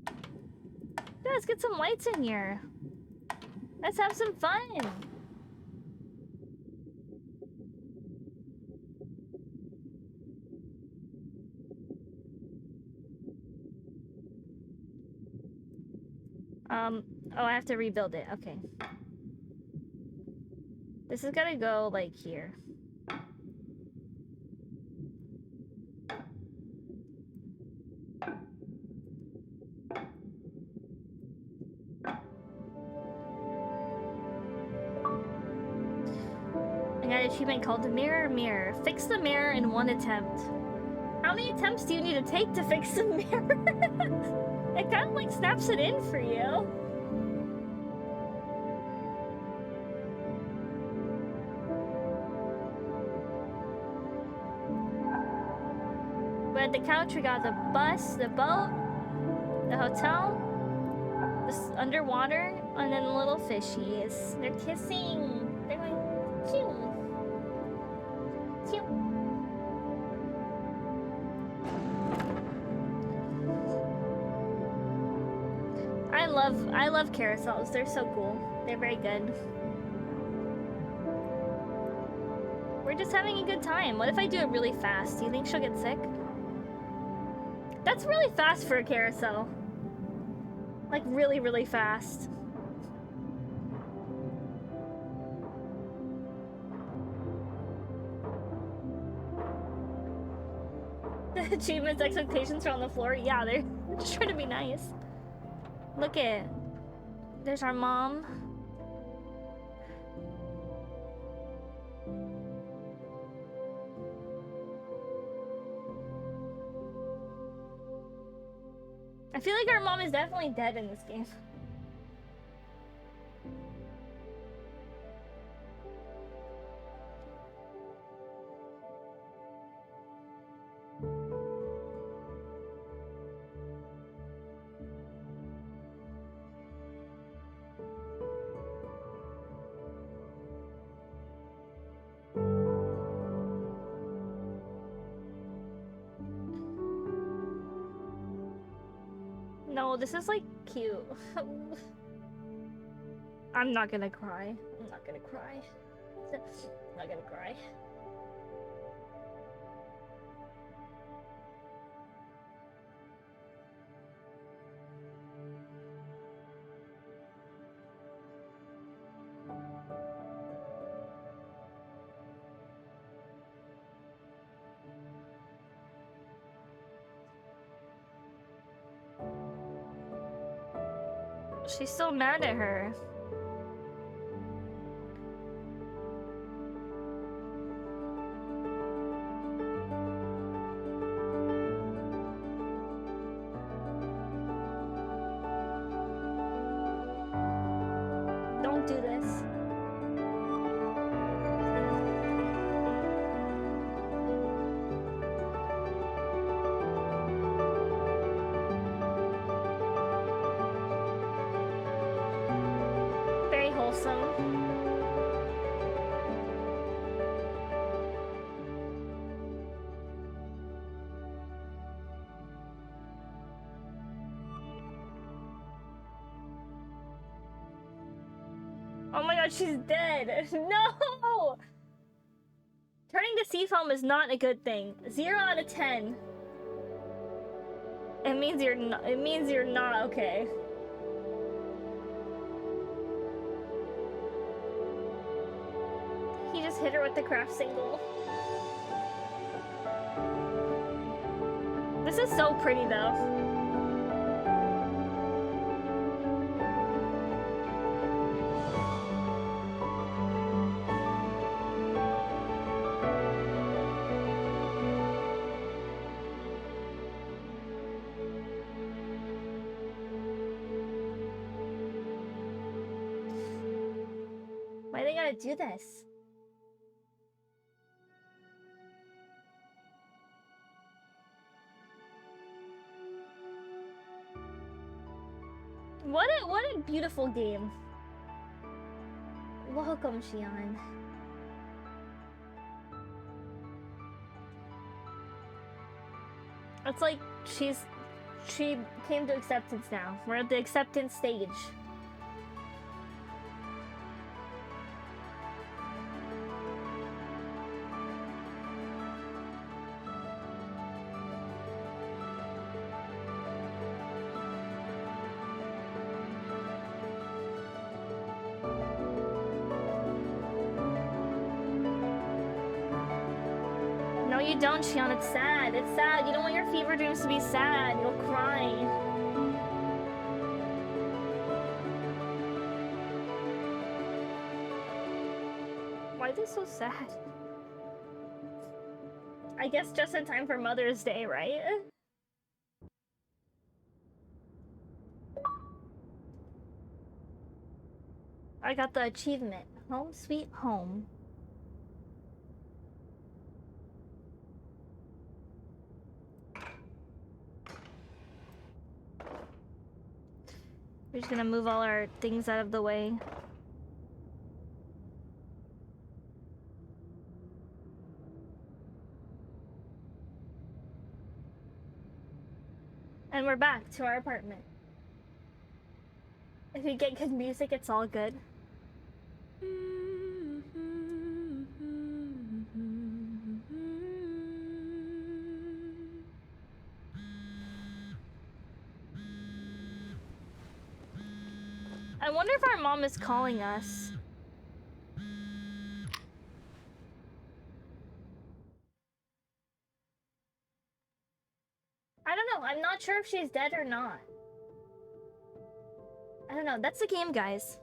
Yeah, let's get some lights in here. Let's have some fun. Oh, I have to rebuild it. Okay. This is gonna go like here. I got an achievement called the Mirror Mirror. Fix the mirror in one attempt. How many attempts do you need to take to fix the mirror? It kind of like snaps it in for you. We're at the couch, we got the bus, the boat, the hotel, this underwater, and then the little fishies. They're kissing. They're going, chew. Chew. I love carousels. They're so cool. They're very good. We're just having a good time. What if I do it really fast? Do you think she'll get sick? That's really fast for a carousel. Like really, really fast. The achievements expectations are on the floor. Yeah, they're just trying to be nice. Look at, there's our mom. I feel like our mom is definitely dead in this game. No, this is like cute. I'm not gonna cry. I'm not gonna cry. I'm not gonna cry. She's so mad at her. do this. Very wholesome. Oh my god, she's dead. No! Turning to seafoam is not a good thing. 0 out of 10. It means you're not okay. He just hit her with the craft single. This is so pretty though. Why they gotta do this? What a beautiful game. Welcome, Xian. It's like she came to acceptance now. We're at the acceptance stage. No, you don't, Xion. It's sad. It's sad. You don't want your fever dreams to be sad. You'll cry. Why is this so sad? I guess just in time for Mother's Day, right? I got the achievement. Home sweet home. We're just gonna move all our things out of the way. And we're back to our apartment. If we get good music, it's all good. I wonder if our mom is calling us. I don't know. I'm not sure if she's dead or not. I don't know. That's the game, guys.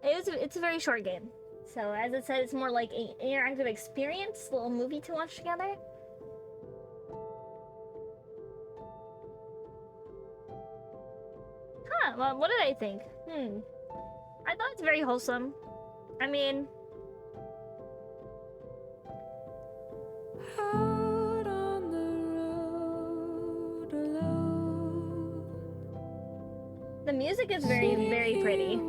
It's a very short game. So as it said, it's more like an interactive experience, little movie to watch together. Huh, well, what did I think? I thought it's very wholesome. I mean... Out on the road alone. The music is very, very pretty.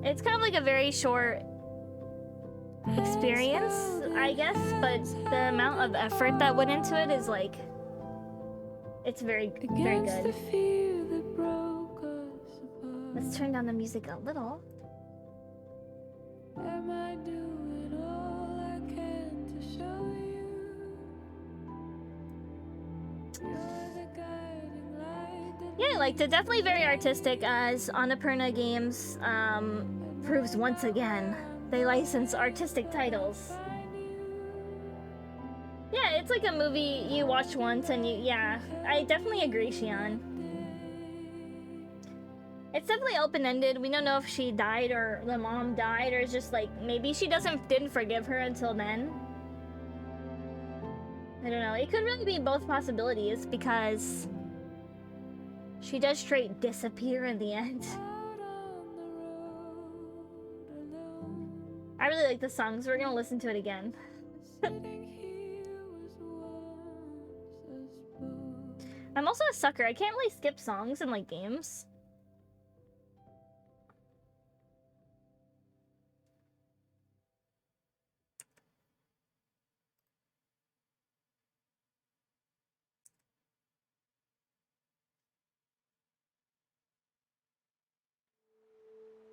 It's kind of like a very short experience, I guess, but the amount of effort that went into it is like... It's very, very good. Let's turn down the music a little. Am I doing all I can to show you? You're the guiding light that Yeah, like, they're definitely very artistic, as Annapurna Games proves once again. They license artistic titles. Yeah, it's like a movie you watch once and you... Yeah, I definitely agree, Xian. It's definitely open-ended. We don't know if she died or the mom died, or it's just like maybe she didn't forgive her until then. I don't know. It could really be both possibilities because she does straight disappear in the end. out I really like the song, so we're gonna listen to it again. I'm also a sucker. I can't really skip songs in like games.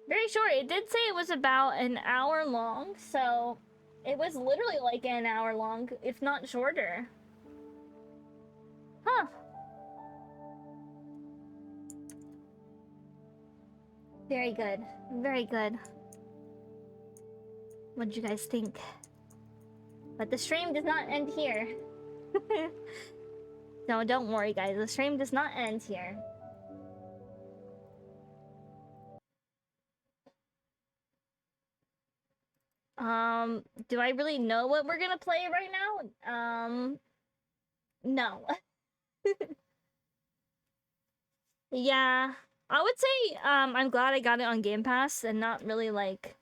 Very short. It did say it was about an hour long, so it was literally like an hour long, if not shorter. Huh. Very good. Very good. What did you guys think? But the stream does not end here. No, don't worry, guys. The stream does not end here. Do I really know what we're gonna play right now? No. Yeah. I would say, I'm glad I got it on Game Pass and not really like...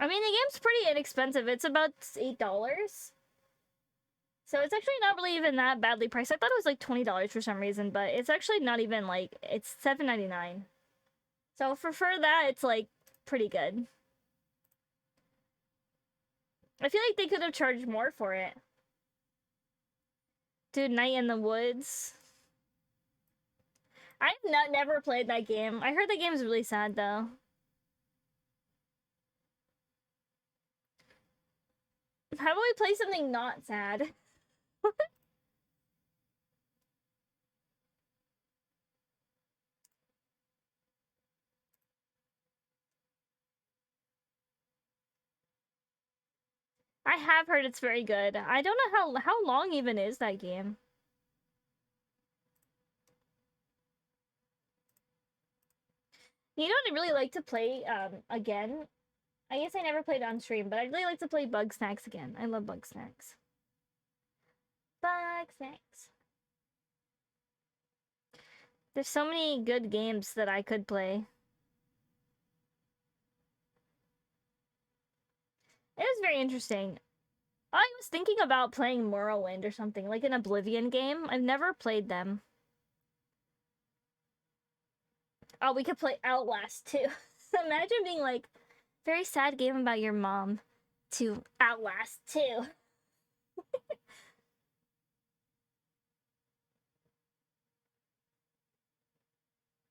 I mean, the game's pretty inexpensive. It's about $8. So it's actually not really even that badly priced. I thought it was like $20 for some reason, but it's actually not even like... It's $7.99. So for that, it's like pretty good. I feel like they could have charged more for it. Dude, Night in the Woods. I've never played that game. I heard the game's really sad though. How about we play something not sad? I have heard it's very good. I don't know how long even is that game. You know what I really like to play again? I guess I never played on stream, but I'd really like to play Bug Snacks again. I love Bug Snacks. Bug Snacks. There's so many good games that I could play. It was very interesting. I was thinking about playing Morrowind or something, like an Oblivion game. I've never played them. Oh, we could play Outlast too. Imagine being like, very sad game about your mom to Outlast too.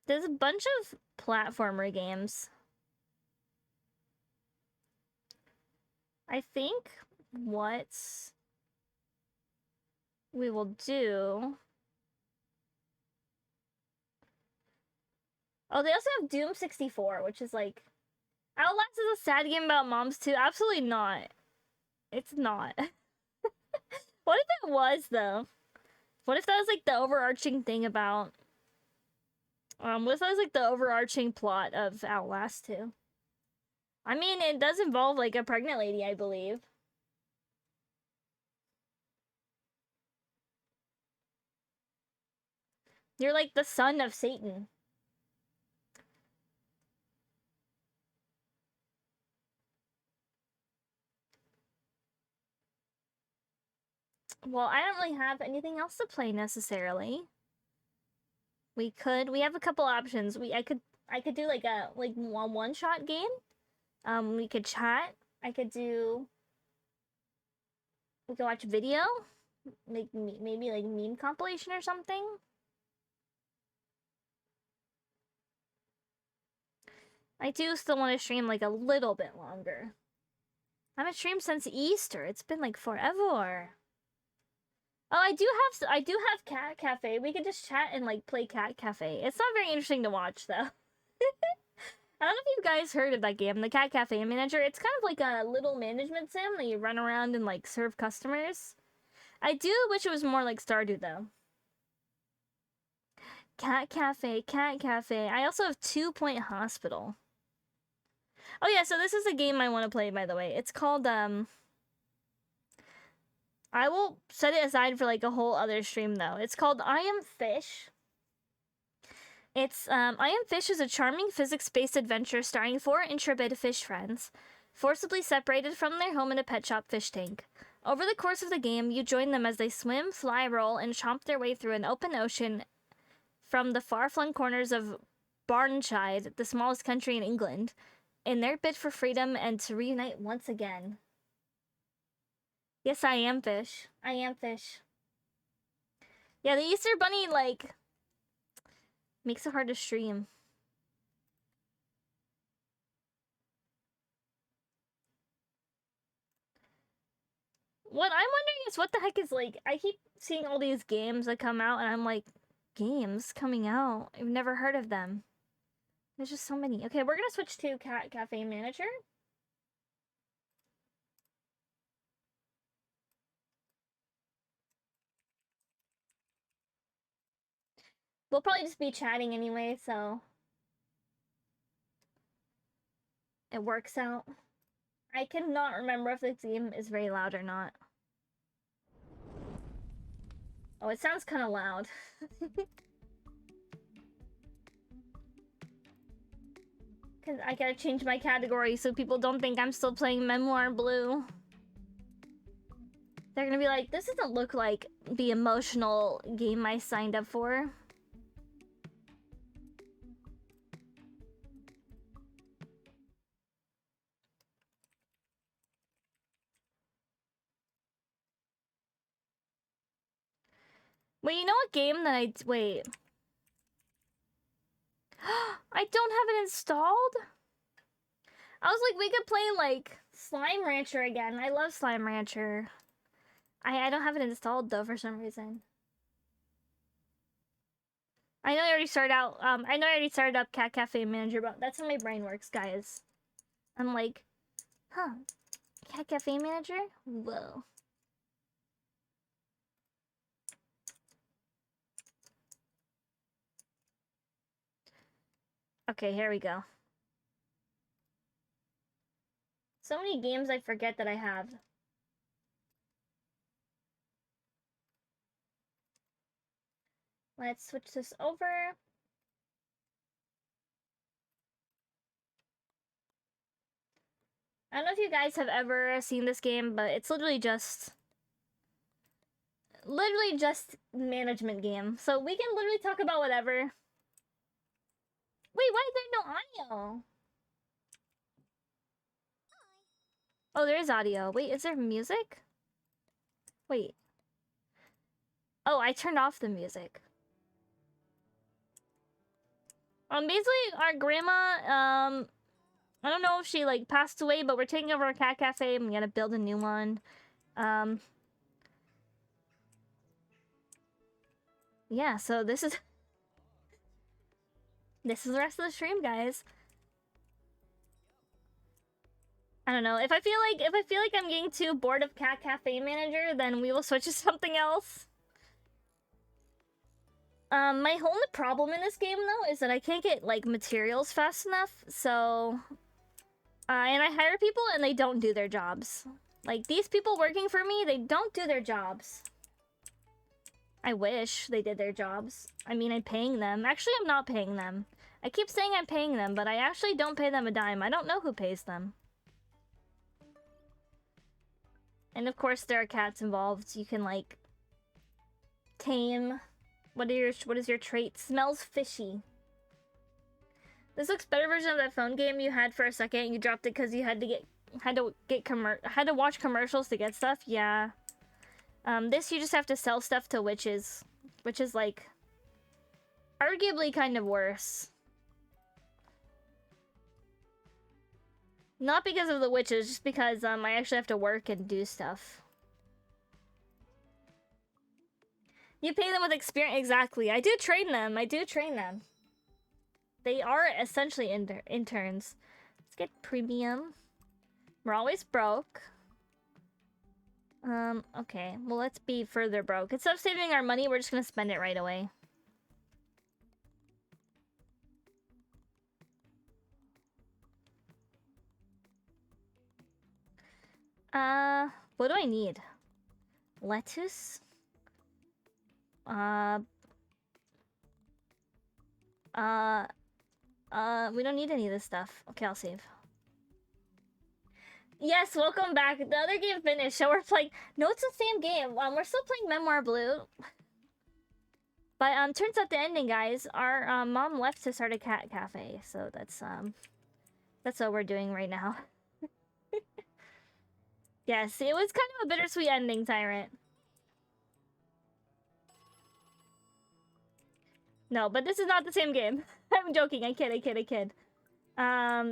There's a bunch of platformer games. I think what we will do... Oh, they also have Doom 64, which is like... Outlast is a sad game about moms too. Absolutely not. It's not. What if it was, though? What if that was like the overarching thing about... what if that was like the overarching plot of Outlast too? I mean, it does involve like a pregnant lady, I believe. You're like the son of Satan. Well, I don't really have anything else to play necessarily. We have a couple options. I could do like a one-shot game. We could chat. We could watch video. Like maybe like meme compilation or something. I do still want to stream like a little bit longer. I haven't streamed since Easter. It's been like forever. Oh, I do have Cat Cafe. We could just chat and like play Cat Cafe. It's not very interesting to watch though. I don't know if you guys heard of that game, the Cat Cafe Manager. It's kind of like a little management sim that you run around and like serve customers. I do wish it was more like Stardew though. Cat Cafe, Cat Cafe. I also have 2 Point Hospital. Oh yeah, so this is a game I want to play, by the way. It's called I will set it aside for like a whole other stream though. It's called I Am Fish. It's I Am Fish is a charming physics-based adventure starring 4 intrepid fish friends forcibly separated from their home in a pet shop fish tank. Over the course of the game, you join them as they swim, fly, roll, and chomp their way through an open ocean from the far-flung corners of Barnshire, the smallest country in England, in their bid for freedom and to reunite once again. Yes, I am fish. I am fish. Yeah, the Easter Bunny, like, makes it hard to stream. What I'm wondering is what the heck is, like, I keep seeing all these games that come out, and I'm like, games coming out? I've never heard of them. There's just so many. Okay, we're gonna switch to Cat Cafe Manager. We'll probably just be chatting anyway, so it works out. I cannot remember if this game is very loud or not. Oh, it sounds kind of loud. Cause I gotta change my category so people don't think I'm still playing Memoir Blue. They're gonna be like, this doesn't look like the emotional game I signed up for. Wait, you know what game that wait. I don't have it installed? I was like, we could play, like, Slime Rancher again. I love Slime Rancher. I don't have it installed, though, for some reason. I know I already started out, I know I already started up Cat Cafe Manager, but that's how my brain works, guys. I'm like, huh, Cat Cafe Manager? Whoa. Okay, here we go. So many games I forget that I have. Let's switch this over. I don't know if you guys have ever seen this game, but it's literally just management game. So we can literally talk about whatever. Wait, why is there no audio? Oh, there is audio. Wait, is there music? Wait. Oh, I turned off the music. Basically, our grandma, I don't know if she, like, passed away, but we're taking over a cat cafe and we gotta build a new one. Yeah, so this is... this is the rest of the stream, guys. I don't know. If I feel like I'm getting too bored of Cat Cafe Manager, then we will switch to something else. My only problem in this game, though, is that I can't get, like, materials fast enough, so... and I hire people and they don't do their jobs. Like, these people working for me, they don't do their jobs. I wish they did their jobs. I mean, I'm paying them. Actually, I'm not paying them. I keep saying I'm paying them, but I actually don't pay them a dime. I don't know who pays them. And of course, there are cats involved. You can, like, tame. What is your trait? Smells fishy. This looks better version of that phone game you had for a second. You dropped it because you had to watch commercials to get stuff. Yeah. This you just have to sell stuff to witches, which is, like, arguably kind of worse. Not because of the witches, just because I actually have to work and do stuff. You pay them with experience. Exactly. I do train them. They are essentially interns. Let's get premium. We're always broke. Okay. Well, let's be further broke. Instead of saving our money, we're just gonna spend it right away. What do I need? Lettuce? We don't need any of this stuff. Okay, I'll save. Yes, welcome back. The other game finished, so we're playing. No, it's the same game. We're still playing Memoir Blue. But turns out the ending, guys. Our mom left to start a cat cafe, so that's what we're doing right now. Yes, it was kind of a bittersweet ending, Tyrant. No, but this is not the same game. I'm joking. I kid.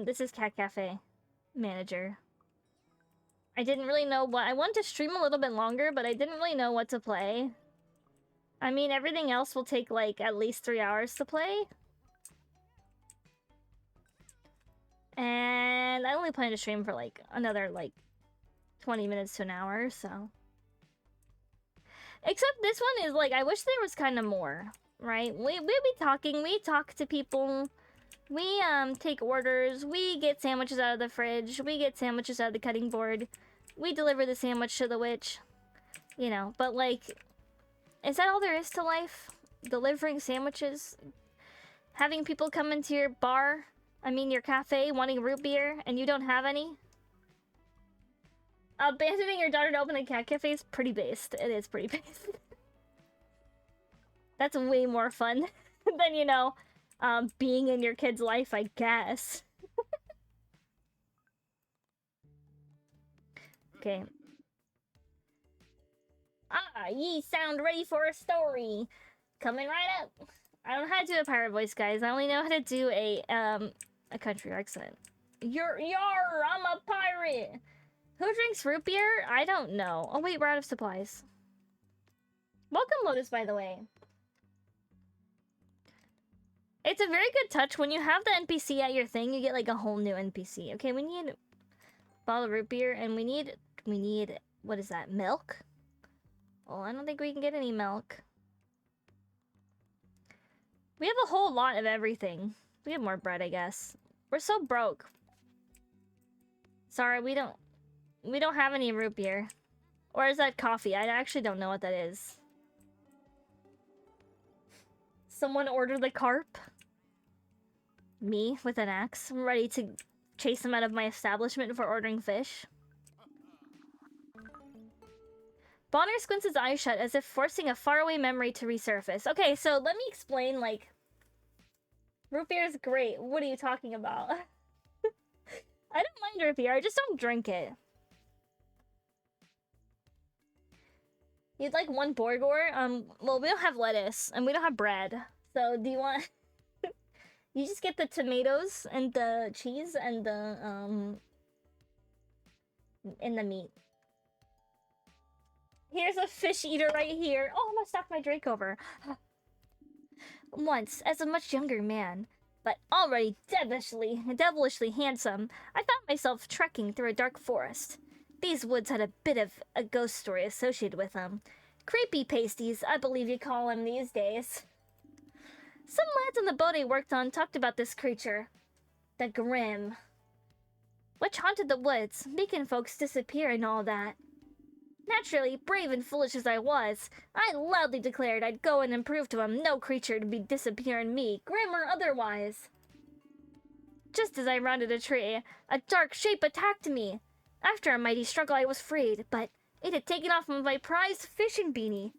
This is Cat Cafe Manager. I didn't really know what... I wanted to stream a little bit longer, but I didn't really know what to play. I mean, everything else will take, like, at least 3 hours to play. And I only plan to stream for, like, another, like, 20 minutes to an hour, so... Except this one is, like, I wish there was kind of more, right? We'll be talking, we talk to people... We, take orders, we get sandwiches out of the fridge, we get sandwiches out of the cutting board, we deliver the sandwich to the witch, you know, but, like, is that all there is to life? Delivering sandwiches? Having people come into your bar, your cafe, wanting root beer, and you don't have any? Abandoning your daughter to open a cat cafe is pretty based. It is pretty based. That's way more fun than, you know... being in your kid's life, I guess. Okay. Ye sound ready for a story. Coming right up. I don't know how to do a pirate voice, guys. I only know how to do a country accent. Yar, I'm a pirate. Who drinks root beer? I don't know. Oh wait, we're out of supplies. Welcome, Lotus, by the way. It's a very good touch. When you have the NPC at your thing, you get like a whole new NPC. Okay, we need a bottle of root beer, and we need, what is that, milk? Well, I don't think we can get any milk. We have a whole lot of everything. We have more bread, I guess. We're so broke. Sorry, we don't have any root beer. Or is that coffee? I actually don't know what that is. Someone order the carp? Me, with an axe. I'm ready to chase him out of my establishment for ordering fish. Bonner squints his eyes shut as if forcing a faraway memory to resurface. Okay, so let me explain, like... Root beer is great. What are you talking about? I don't mind root beer, I just don't drink it. You'd like one Borgor? Well, we don't have lettuce, and we don't have bread. So, do you want... You just get the tomatoes and the cheese and the meat. Here's a fish eater right here. Oh, I'm gonna stop my drink over. Once, as a much younger man, but already devilishly handsome, I found myself trekking through a dark forest. These woods had a bit of a ghost story associated with them. Creepy pasties, I believe you call them these days. Some lads on the boat I worked on talked about this creature. The Grim. Which haunted the woods, making folks disappear and all that. Naturally, brave and foolish as I was, I loudly declared I'd go and and prove to him no creature to be disappearing me, Grim or otherwise. Just as I rounded a tree, a dark shape attacked me. After a mighty struggle I was freed, but it had taken off my prized fishing beanie.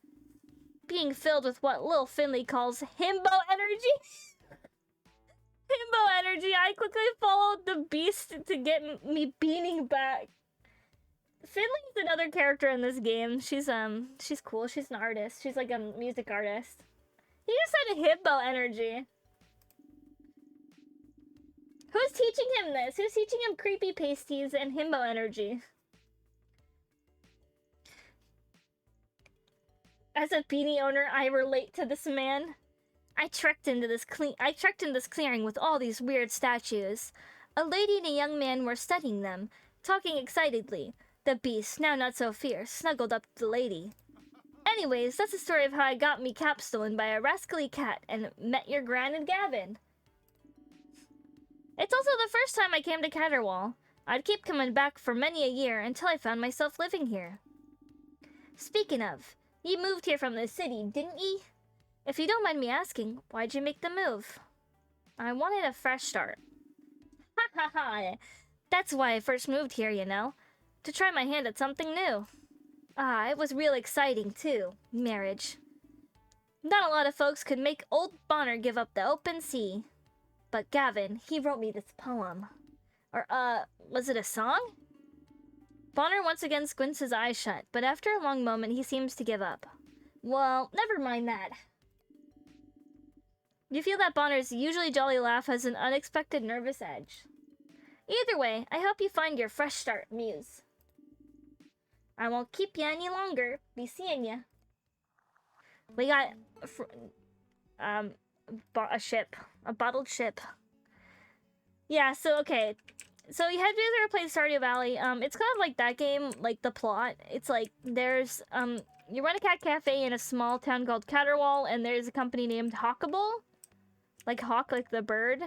Being filled with what Lil Finley calls himbo energy. Himbo energy, I quickly followed the beast to get me beaning back. Finley's another character in this game. She's cool. She's an artist. She's like a music artist. He just had a himbo energy. Who's teaching him this? Who's teaching him creepy pasties and himbo energy? As a beanie owner, I relate to this man. I trekked into this clearing with all these weird statues. A lady and a young man were studying them, talking excitedly. The beast, now not so fierce, snuggled up to the lady. Anyways, that's the story of how I got me cap stolen by a rascally cat and met your Gran and Gavin. It's also the first time I came to Caterwall. I'd keep coming back for many a year until I found myself living here. Speaking of, ye moved here from the city, didn't ye? If you don't mind me asking, why'd you make the move? I wanted a fresh start. Ha ha ha! That's why I first moved here, you know? To try my hand at something new. Ah, it was real exciting, too. Marriage. Not a lot of folks could make old Bonner give up the open sea. But Gavin, he wrote me this poem. Or, was it a song? Bonner once again squints his eyes shut, but after a long moment he seems to give up. Well, never mind that. You feel that Bonner's usually jolly laugh has an unexpected nervous edge. Either way, I hope you find your fresh start, Muse. I won't keep you any longer. Be seeing ya. We got a ship, a bottled ship. Yeah. So okay. So you have to ever play Stardew Valley. It's kind of like that game, like the plot. It's like there's you run a cat cafe in a small town called Caterwall, and there's a company named Hawkable, like hawk, like the bird,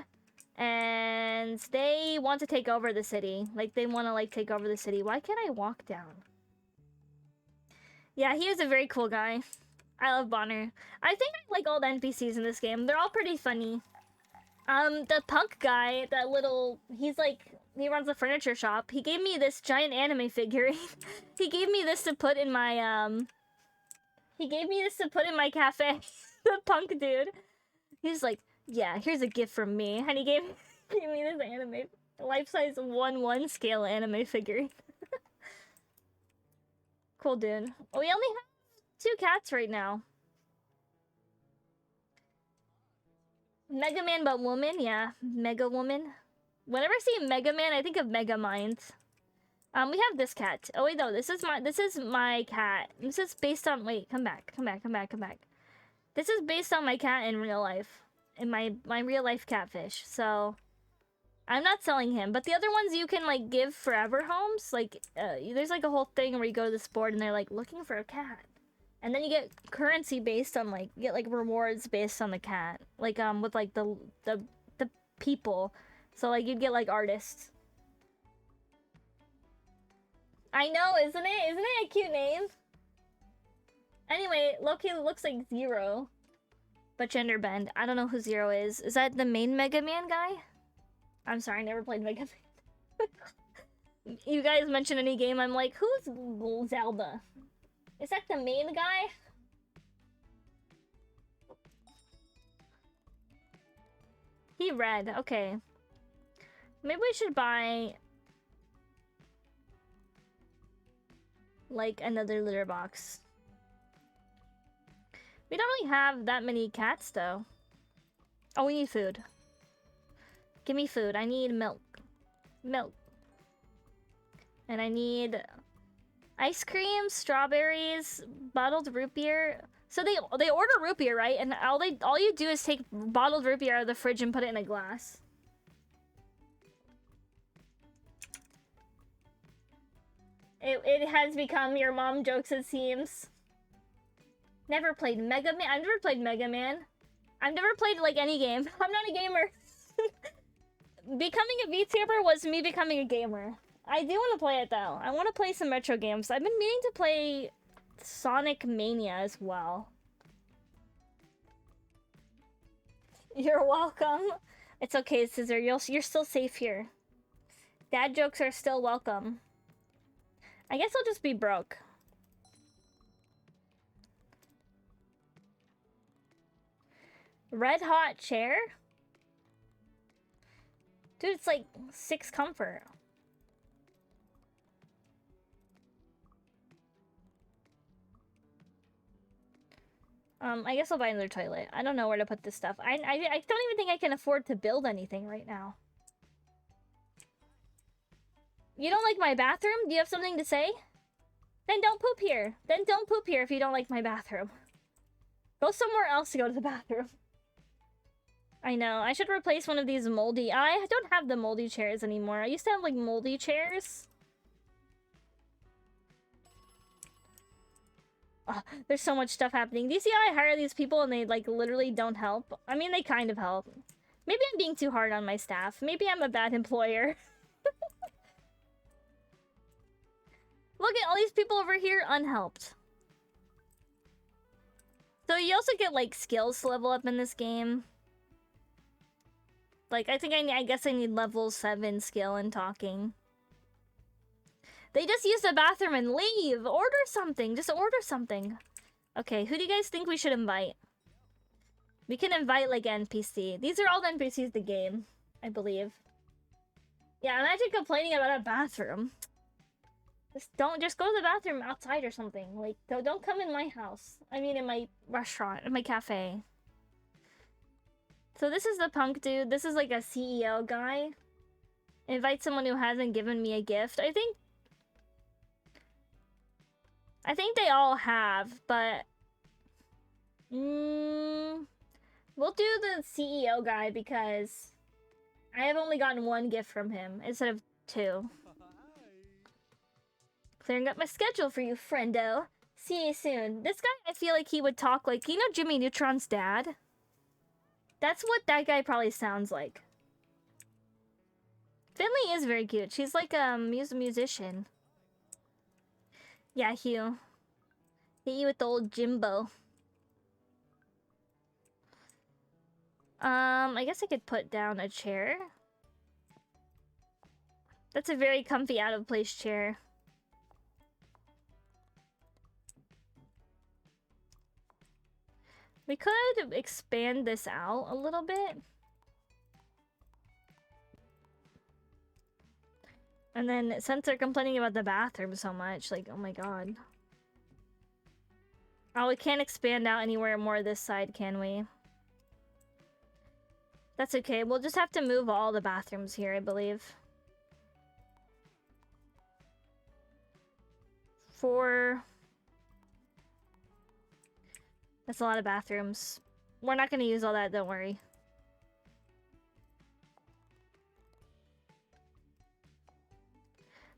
and they want to take over the city. Like they want to like take over the city. Why can't I walk down? Yeah, he is a very cool guy. I love Bonner. I think I like all the NPCs in this game. They're all pretty funny. The punk guy, that little, he's like, he runs a furniture shop. He gave me this giant anime figurine. He gave me this to put in my, cafe. The punk dude. He's like, yeah, here's a gift from me. And he gave me this anime, life-size 1/1 scale anime figurine. Cool dude. We only have 2 cats right now. Mega Man but woman, yeah. Mega Woman. Whenever I see Mega Man, I think of Mega Mind. We have this cat. Oh wait, no, this is my cat. This is based on, wait, come back. This is based on my cat in real life. In my real life catfish. So I'm not selling him, but the other ones you can like give forever homes. Like there's like a whole thing where you go to this board and they're like looking for a cat. And then you get currency based on like, you get like rewards based on the cat. Like with like the people. So like you'd get like artists. I know, isn't it? Isn't it a cute name? Anyway, Loki looks like Zero. But gender bend. I don't know who Zero is. Is that the main Mega Man guy? I'm sorry, I never played Mega Man. You guys mention any game, I'm like, who's Zelda? Is that the main guy? He red, okay. Maybe we should buy like another litter box. We don't really have that many cats though. Oh, we need food. Give me food. I need milk. Milk. And I need ice cream, strawberries, bottled root beer. So they order root beer, right? And all you do is take bottled root beer out of the fridge and put it in a glass. It has become your mom jokes, it seems. Never played Mega Man. I've never played Mega Man. I've never played like any game. I'm not a gamer. Becoming a VTuber was me becoming a gamer. I do want to play it though. I want to play some retro games. I've been meaning to play Sonic Mania as well. You're welcome. It's okay, Scissor. You're still safe here. Dad jokes are still welcome. I guess I'll just be broke. Red hot chair? Dude, it's like 6 comfort. I guess I'll buy another toilet. I don't know where to put this stuff. I don't even think I can afford to build anything right now. You don't like my bathroom? Do you have something to say? Then don't poop here. Then don't poop here if you don't like my bathroom. Go somewhere else to go to the bathroom. I know. I should replace one of these moldy... I don't have the moldy chairs anymore. I used to have, like, moldy chairs. Oh, there's so much stuff happening. Do you see how I hire these people and they, like, literally don't help? I mean, they kind of help. Maybe I'm being too hard on my staff. Maybe I'm a bad employer. Look at all these people over here unhelped. So you also get, like, skills to level up in this game. Like, I guess I need level 7 skill in talking. They just use the bathroom and leave! Order something! Just order something. Okay, who do you guys think we should invite? We can invite, like, NPC. These are all the NPCs of the game, I believe. Yeah, imagine complaining about a bathroom. Just go to the bathroom outside or something. Like, don't come in my house. I mean, in my restaurant, in my cafe. So this is the punk dude. This is like a CEO guy. Invite someone who hasn't given me a gift. I think they all have, but we'll do the CEO guy because I have only gotten 1 gift from him instead of 2. Clearing up my schedule for you, friendo. See you soon. This guy, I feel like he would talk like, you know Jimmy Neutron's dad? That's what that guy probably sounds like. Finley is very cute. She's like a musician. Yeah, Hugh. Hit you with the old Jimbo. I guess I could put down a chair. That's a very comfy out of place chair. We could expand this out a little bit. And then since they're complaining about the bathroom so much, like, oh my god. Oh, we can't expand out anywhere more this side, can we? That's okay. We'll just have to move all the bathrooms here, I believe. That's a lot of bathrooms. We're not going to use all that, don't worry.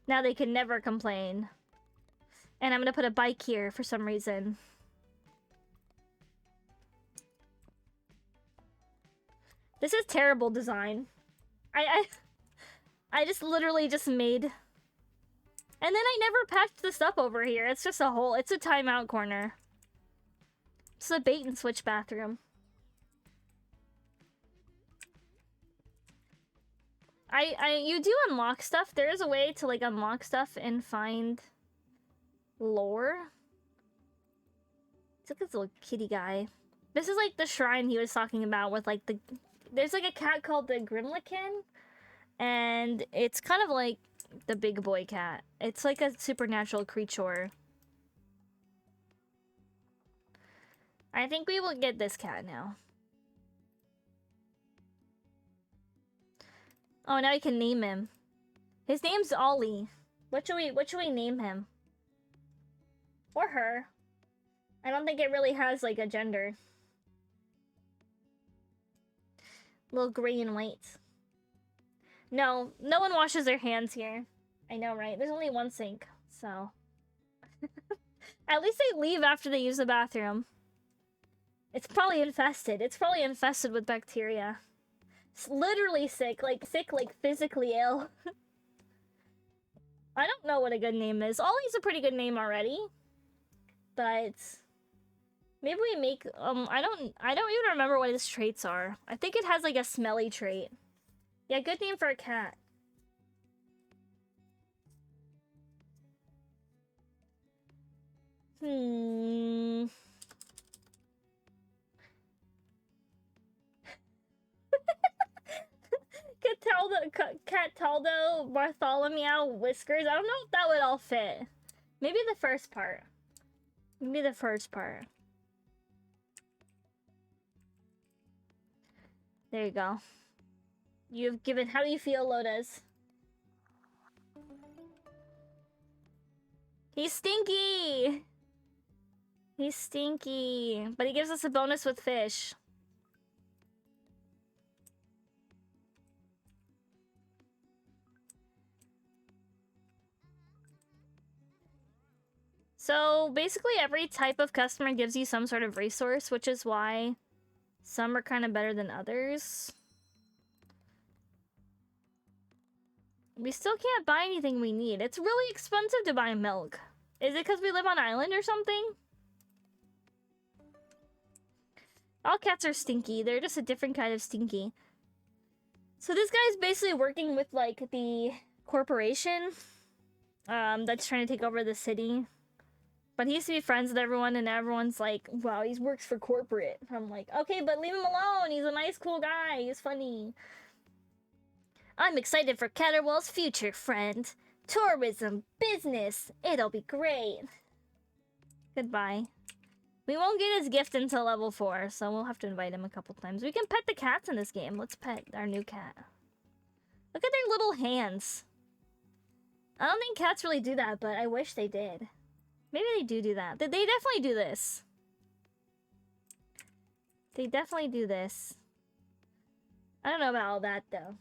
Now they can never complain. And I'm going to put a bike here for some reason. This is terrible design. I just literally just made... And then I never patched this up over here. It's just a hole. It's a timeout corner. It's a bait and switch bathroom. You do unlock stuff. There is a way to like unlock stuff and find lore. It's like this little kitty guy. This is like the shrine he was talking about with like the... There's like a cat called the Grimlican. And it's kind of like the big boy cat. It's like a supernatural creature. I think we will get this cat now. Oh, now we can name him. His name's Ollie. What should we name him? Or her. I don't think it really has like a gender. Little gray and white. No one washes their hands here. I know, right? There's only 1 sink, so. At least they leave after they use the bathroom. It's probably infested. It's probably infested with bacteria. It's literally sick, like physically ill. I don't know what a good name is. Ollie's a pretty good name already. But maybe we make I don't even remember what his traits are. I think it has like a smelly trait. Yeah, good name for a cat. Cataldo, Bartholomew, Whiskers. I don't know if that would all fit. Maybe the first part. Maybe the first part. There you go. You've given... How do you feel, Lotus? He's stinky! He's stinky. But he gives us a bonus with fish. So basically every type of customer gives you some sort of resource, which is why some are kind of better than others. We still can't buy anything we need. It's really expensive to buy milk. Is it because we live on an island or something? All cats are stinky. They're just a different kind of stinky. So this guy's basically working with like the corporation that's trying to take over the city. But he used to be friends with everyone, and everyone's like, wow, he works for corporate. I'm like, okay, but leave him alone. He's a nice, cool guy. He's funny. I'm excited for Caterwall's future, friend. Tourism, business. It'll be great. Goodbye. We won't get his gift until level 4, so we'll have to invite him a couple times. We can pet the cats in this game. Let's pet our new cat. Look at their little hands. I don't think cats really do that, but I wish they did. Maybe they do that. They definitely do this. They definitely do this. I don't know about all that, though.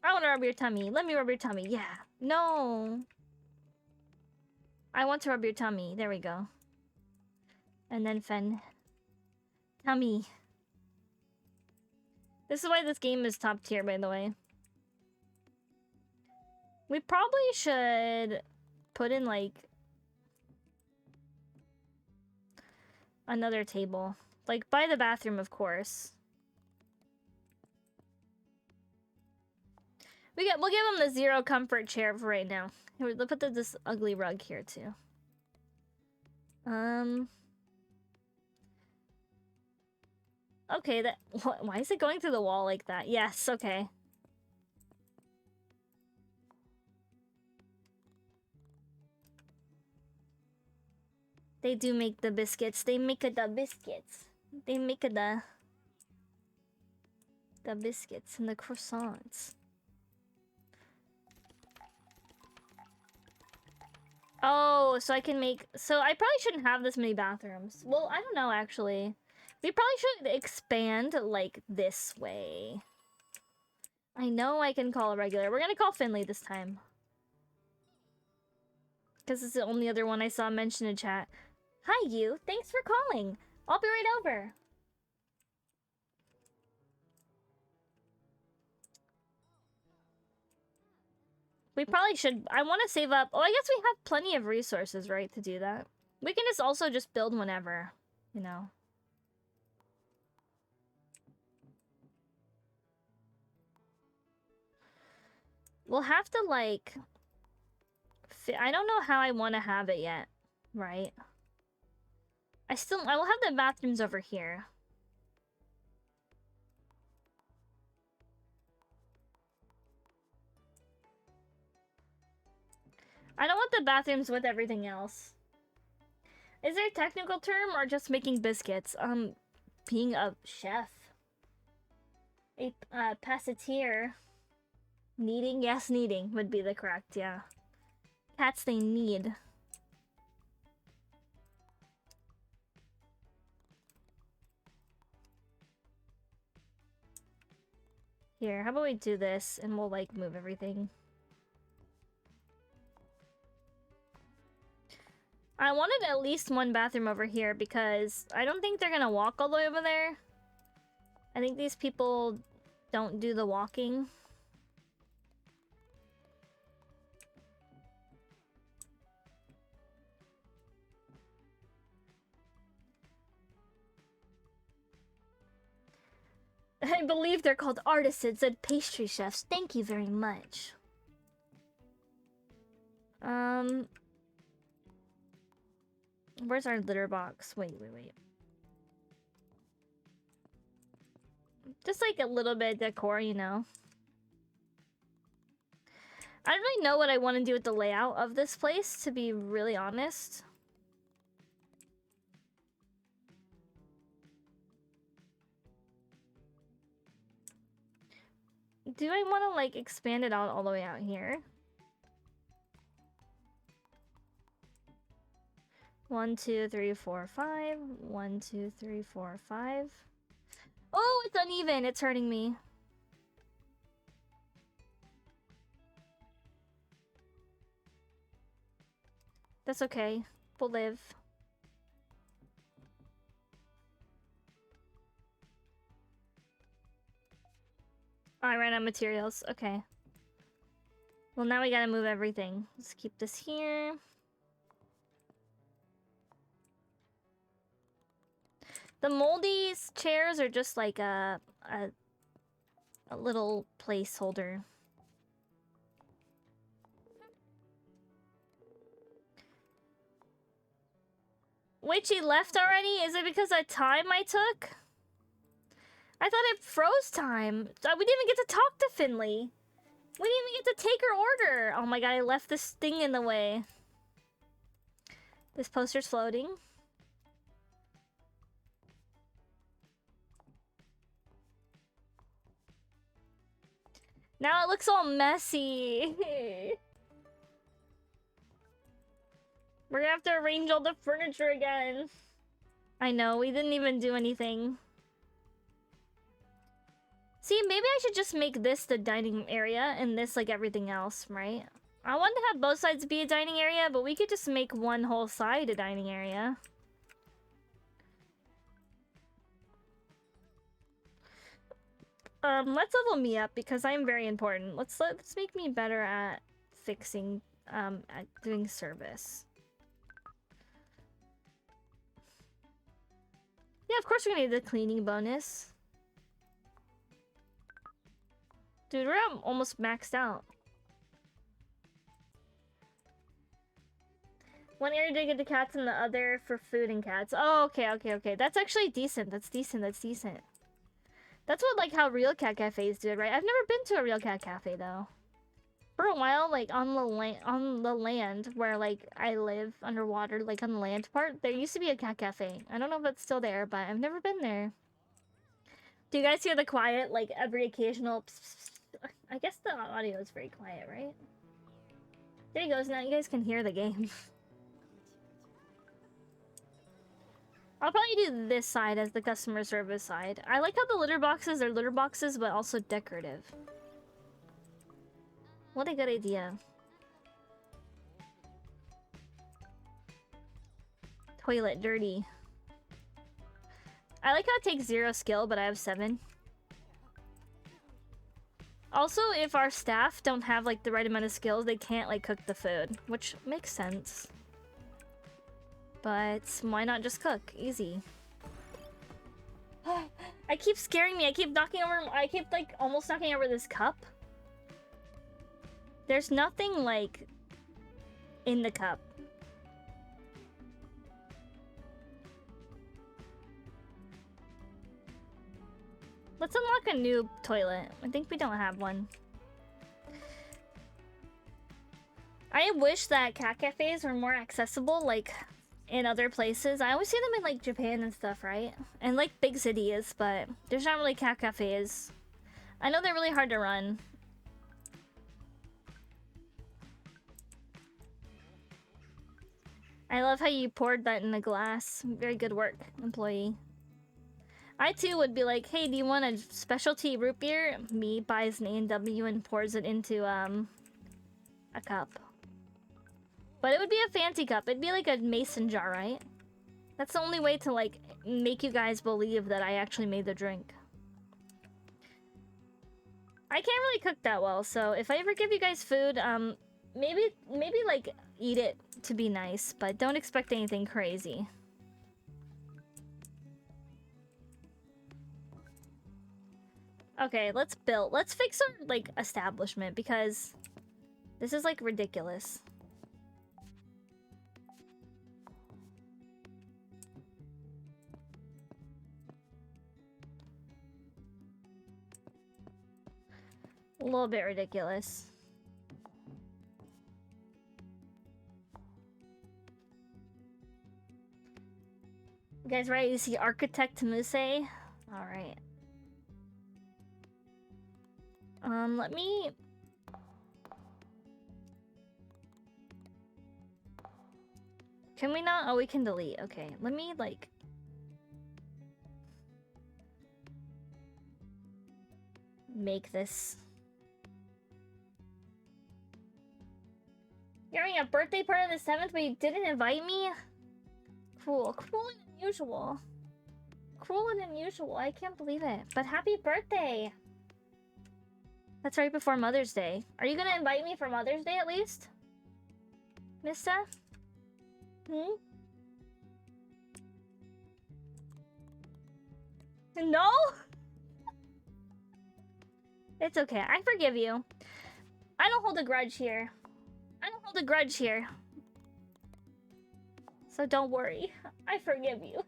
I want to rub your tummy. Let me rub your tummy. Yeah. No. I want to rub your tummy. There we go. And then Fen. Tummy. This is why this game is top tier, by the way. We probably should put in, like, another table. Like, by the bathroom, of course. We'll give him the 0 comfort chair for right now. Here, let's put this ugly rug here, too. Okay, why is it going through the wall like that? Yes, okay. They do make the biscuits. They make the biscuits. They make the biscuits and the croissants. Oh, so I can make... So I probably shouldn't have this many bathrooms. Well, I don't know, actually. We probably should expand, like, this way. I know I can call a regular. We're gonna call Finley this time. Because it's the only other one I saw mentioned in chat. Hi, you. Thanks for calling. I'll be right over. We probably should... I want to save up... Oh, I guess we have plenty of resources, right, to do that. We can also just build whenever, you know. We'll have to, like... I don't know how I want to have it yet, right? I will have the bathrooms over here. I don't want the bathrooms with everything else. Is there a technical term or just making biscuits? Being a chef. A passeteer. Kneading? Yes, kneading would be the correct, yeah. Cats, they knead. Here, how about we do this and we'll, like, move everything. I wanted at least one bathroom over here because I don't think they're gonna walk all the way over there. I think these people don't do the walking. I believe they're called artisans and pastry chefs. Thank you very much. Where's our litter box? Wait. Just like a little bit of decor, you know. I don't really know what I want to do with the layout of this place, to be really honest. Do I want to, like, expand it out all the way out here? 1, 2, 3, 4, 5. 1, 2, 3, 4, 5. Oh, it's uneven. It's hurting me. That's okay. We'll live. Oh, I ran out of materials. Okay. Well, now we gotta move everything. Let's keep this here. The moldy chairs are just like a a little placeholder. Wait, she left already? Is it because of time I took? I thought it froze time. We didn't even get to talk to Finley. We didn't even get to take her order. Oh my god, I left this thing in the way. This poster's floating. Now it looks all messy. We're gonna have to arrange all the furniture again. I know, we didn't even do anything. See, maybe I should just make this the dining area and this like everything else, right? I want to have both sides be a dining area, but we could just make one whole side a dining area. Let's level me up because I'm very important. Let's make me better at fixing, at doing service. Yeah, of course we're gonna need the cleaning bonus. Dude, we're almost maxed out. One area to get the cats and the other for food and cats. Oh, okay. That's actually decent. That's decent. That's what, like, how real cat cafes do it, right? I've never been to a real cat cafe, though. For a while, like, on the land where, like, I live underwater, like, on the land part, there used to be a cat cafe. I don't know if it's still there, but I've never been there. Do you guys hear the quiet, like, every occasional pss, pss, pss? I guess the audio is very quiet, right? There you go, so now you guys can hear the game. I'll probably do this side as the customer service side. I like how the litter boxes are litter boxes, but also decorative. What a good idea. Toilet dirty. I like how it takes 0 skill, but I have 7. Also, if our staff don't have, like, the right amount of skills, they can't, like, cook the food, which makes sense. But why not just cook? Easy. I keep scaring me. I keep like almost knocking over this cup. There's nothing like in the cup. Let's unlock a new toilet. I think we don't have one. I wish that cat cafes were more accessible, like in other places. I always see them in like Japan and stuff, right? And like big cities, but there's not really cat cafes. I know they're really hard to run. I love how you poured that in the glass. Very good work, employee. I too would be like, hey, do you want a specialty root beer? Me buys an A&W and pours it into a cup. But it would be a fancy cup. It'd be like a mason jar, right? That's the only way to like make you guys believe that I actually made the drink. I can't really cook that well, so if I ever give you guys food, maybe like eat it to be nice, but don't expect anything crazy. Okay, let's fix our like establishment because this is like ridiculous. A little bit ridiculous. You guys ready to see Architect Musei? Alright. Let me... Can we not? Oh, we can delete. Okay, let me, like... make this... You're having a birthday party on the 7th, but you didn't invite me? Cruel. Cruel and unusual. Cruel and unusual. I can't believe it. But happy birthday! That's right before Mother's Day. Are you gonna invite me for Mother's Day at least? Mister? Hmm? No? It's okay. I forgive you. I don't hold a grudge here. I don't hold a grudge here. So don't worry. I forgive you.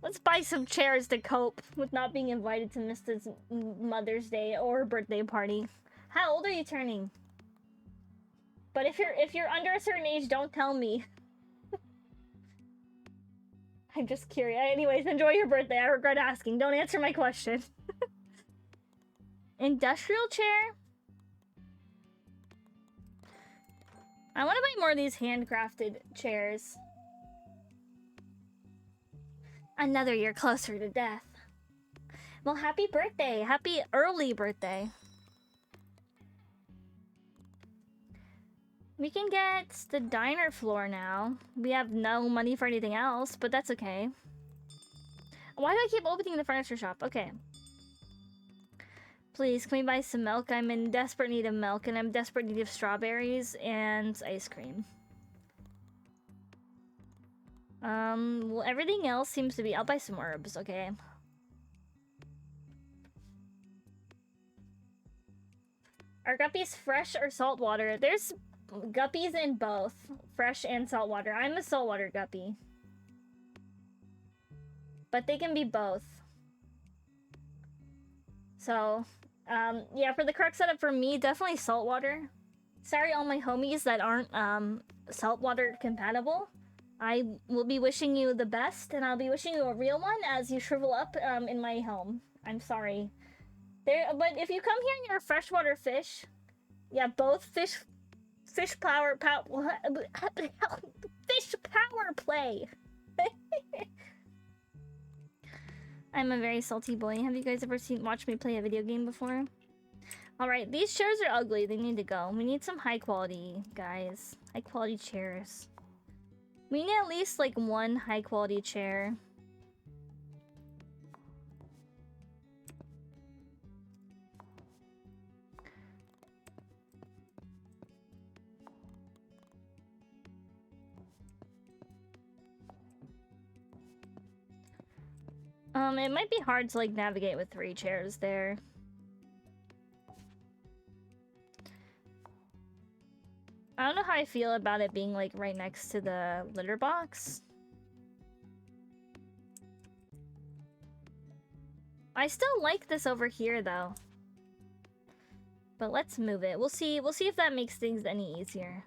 Let's buy some chairs to cope with not being invited to Mista's Mother's Day or birthday party. How old are you turning? But if you're under a certain age, don't tell me. I'm just curious. Anyways, enjoy your birthday. I regret asking. Don't answer my question. Industrial chair? I want to buy more of these handcrafted chairs. Another year closer to death. Well, happy birthday. Happy early birthday. We can get the diner floor now. We have no money for anything else, but that's okay. Why do I keep opening the furniture shop? Okay. Please, can we buy some milk? I'm in desperate need of milk, and I'm in desperate need of strawberries and ice cream. Well, everything else seems to be... I'll buy some herbs, okay? Are guppies fresh or saltwater? There's guppies in both. Fresh and saltwater. I'm a saltwater guppy. But they can be both. So, yeah, for the correct setup for me, definitely saltwater. Sorry all my homies that aren't, saltwater compatible. I will be wishing you the best, and I'll be wishing you a real one as you shrivel up, in my home. I'm sorry. But if you come here and you're a freshwater fish, yeah, both fish power fish power play. I'm a very salty boy. Have you guys ever watched me play a video game before? Alright, these chairs are ugly. They need to go. We need some high quality, guys. High quality chairs. We need at least like one high quality chair. It might be hard to like navigate with 3 chairs there. I don't know how I feel about it being like right next to the litter box. I still like this over here though. But let's move it. We'll see if that makes things any easier.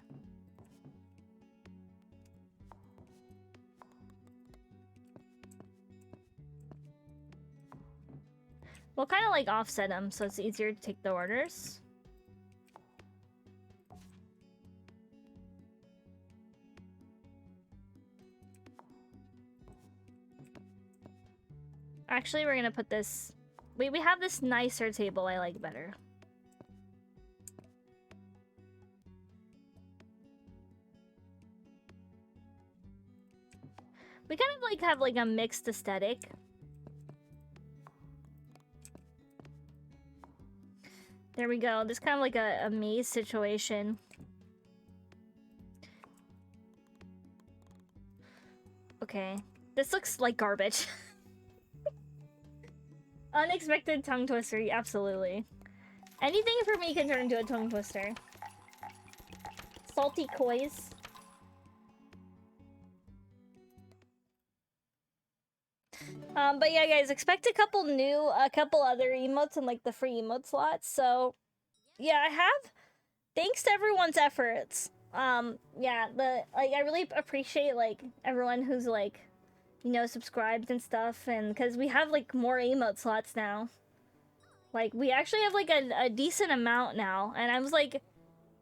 We'll kind of like offset them so it's easier to take the orders. Actually, we're gonna put this... we have this nicer table I like better. We kind of like have like a mixed aesthetic. There we go. There's kind of like a maze situation. Okay. This looks like garbage. Unexpected tongue twister, absolutely. Anything for me can turn into a tongue twister. Salty kois. But yeah, guys, expect a couple other emotes in like the free emote slots. So, yeah, thanks to everyone's efforts. Yeah, I really appreciate like everyone who's like, you know, subscribed and stuff, and because we have like more emote slots now. Like we actually have like a decent amount now, and I was like,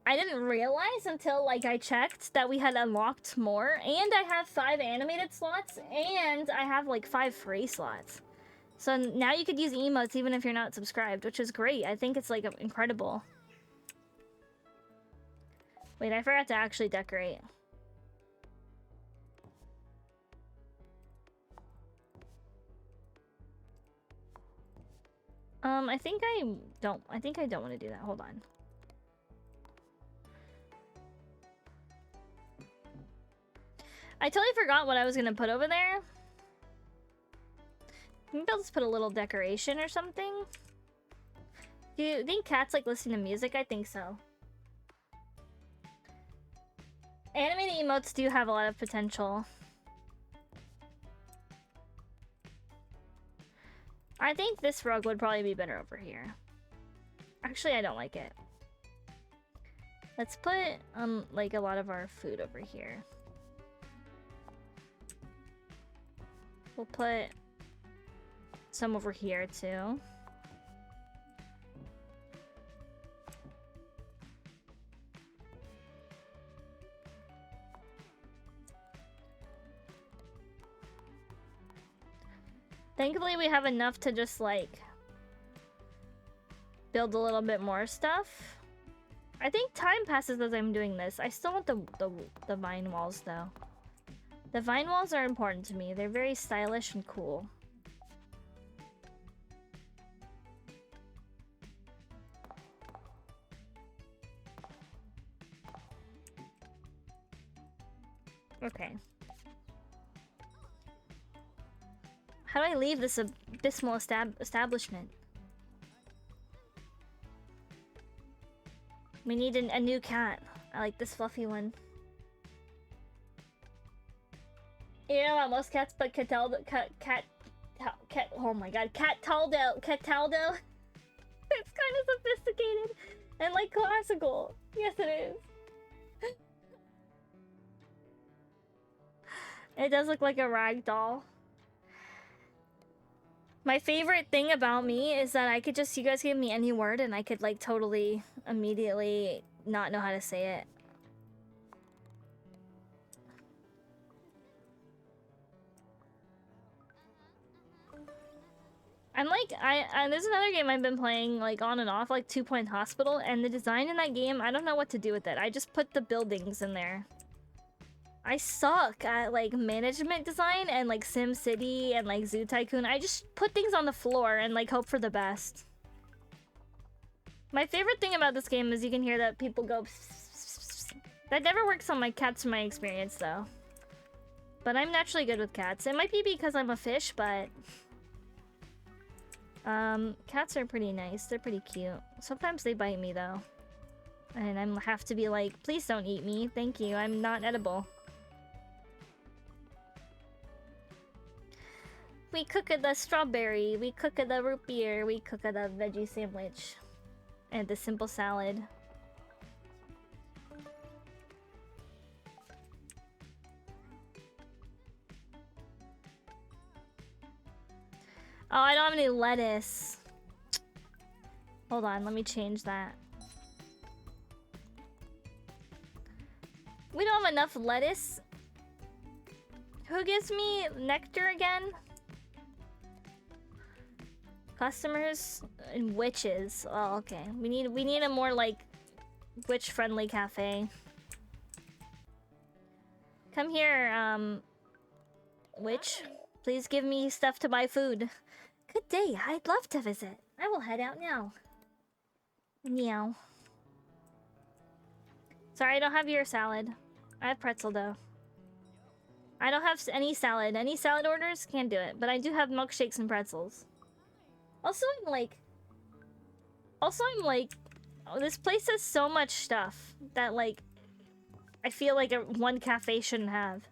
I didn't realize until like I checked that we had unlocked more, and I have 5 animated slots, and I have like 5 free slots. So now you could use emotes even if you're not subscribed, which is great. I think it's like incredible. Wait, I forgot to actually decorate. I think I don't want to do that. Hold on. I totally forgot what I was gonna put over there. Maybe I'll just put a little decoration or something. Do you think cats like listening to music? I think so. Animated emotes do have a lot of potential. I think this rug would probably be better over here. Actually, I don't like it. Let's put like a lot of our food over here. We'll put some over here too. Thankfully, we have enough to just like build a little bit more stuff. I think time passes as I'm doing this. I still want the vine walls though. The vine walls are important to me. They're very stylish and cool. Okay. How do I leave this abysmal establishment? We need a new cat. I like this fluffy one. You know what? Most cats but Cataldo, cat. Oh my god, Cataldo. It's kind of sophisticated and like classical. Yes, it is. It does look like a rag doll. My favorite thing about me is that I could just, you guys give me any word and I could like totally immediately not know how to say it. I'm like, there's another game I've been playing like on and off, like 2 Point Hospital, and the design in that game, I don't know what to do with it. I just put the buildings in there. I suck at like management design and like Sim City and like Zoo Tycoon. I just put things on the floor and like hope for the best. My favorite thing about this game is you can hear that people go pss. That never works on my cats in my experience though. But I'm naturally good with cats. It might be because I'm a fish, but cats are pretty nice. They're pretty cute. Sometimes they bite me though. And I have to be like, please don't eat me. Thank you. I'm not edible. We cooked the strawberry, we cooked the root beer, we cooked the veggie sandwich, and the simple salad. Oh, I don't have any lettuce. Hold on, let me change that. We don't have enough lettuce. Who gives me nectar again? Customers and witches. Oh, okay. We need a more like witch-friendly cafe. Come here, witch. Please give me stuff to buy food. Good day. I'd love to visit. I will head out now. Meow. Sorry, I don't have your salad. I have pretzel though. I don't have any salad. Any salad orders? Can't do it. But I do have milkshakes and pretzels. Also, I'm like, oh, this place has so much stuff that, like, I feel like one cafe shouldn't have.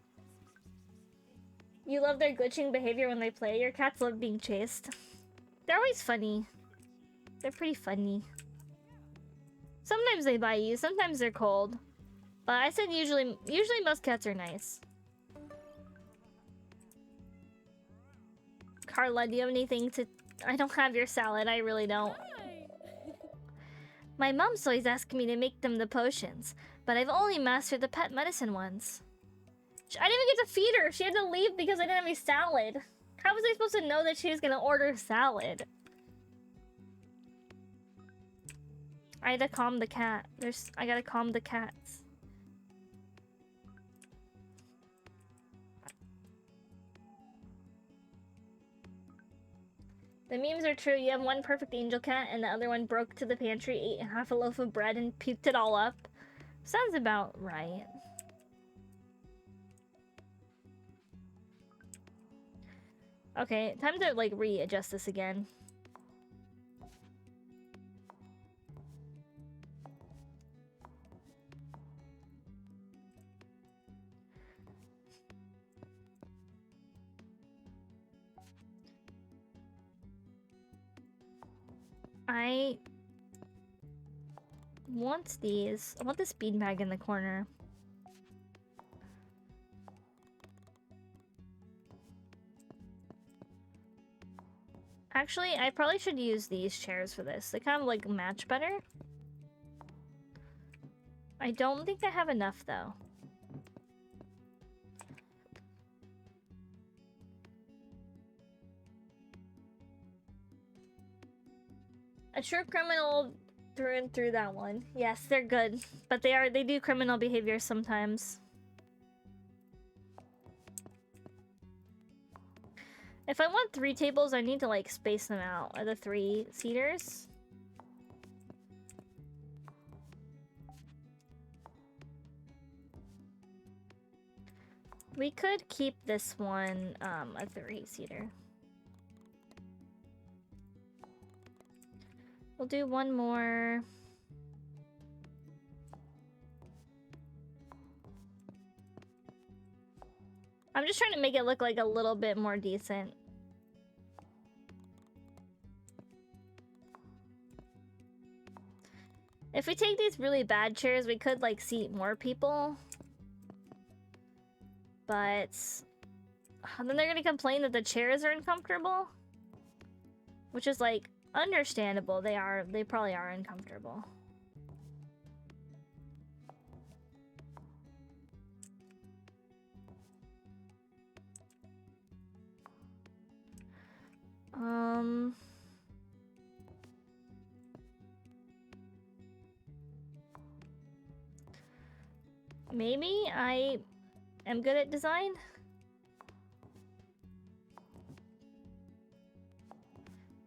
You love their glitching behavior when they play. Your cats love being chased. They're always funny. They're pretty funny. Sometimes they bite you, sometimes they're cold. But I said usually most cats are nice. Carla, do you have anything to... I don't have your salad, I really don't. My mom's always asking me to make them the potions, but I've only mastered the pet medicine ones. I didn't even get to feed her. She had to leave because I didn't have any salad. How was I supposed to know that she was gonna order salad? I had to calm the cat. I gotta calm the cats. The memes are true. You have one perfect angel cat and the other one broke to the pantry, ate half a loaf of bread and puked it all up. Sounds about right. Okay, time to like readjust this again. I want these. I want this beanbag in the corner. Actually, I probably should use these chairs for this. They kind of like match better. I don't think I have enough though. A true criminal through and through, that one. Yes, they're good, but they do criminal behavior sometimes. If I want 3 tables, I need to like space them out. Are the 3-seaters? We could keep this one a 3-seater. We'll do one more. I'm just trying to make it look like a little bit more decent. If we take these really bad chairs, we could like seat more people. But then they're gonna complain that the chairs are uncomfortable. Which is like understandable. They probably are uncomfortable. Maybe I am good at design?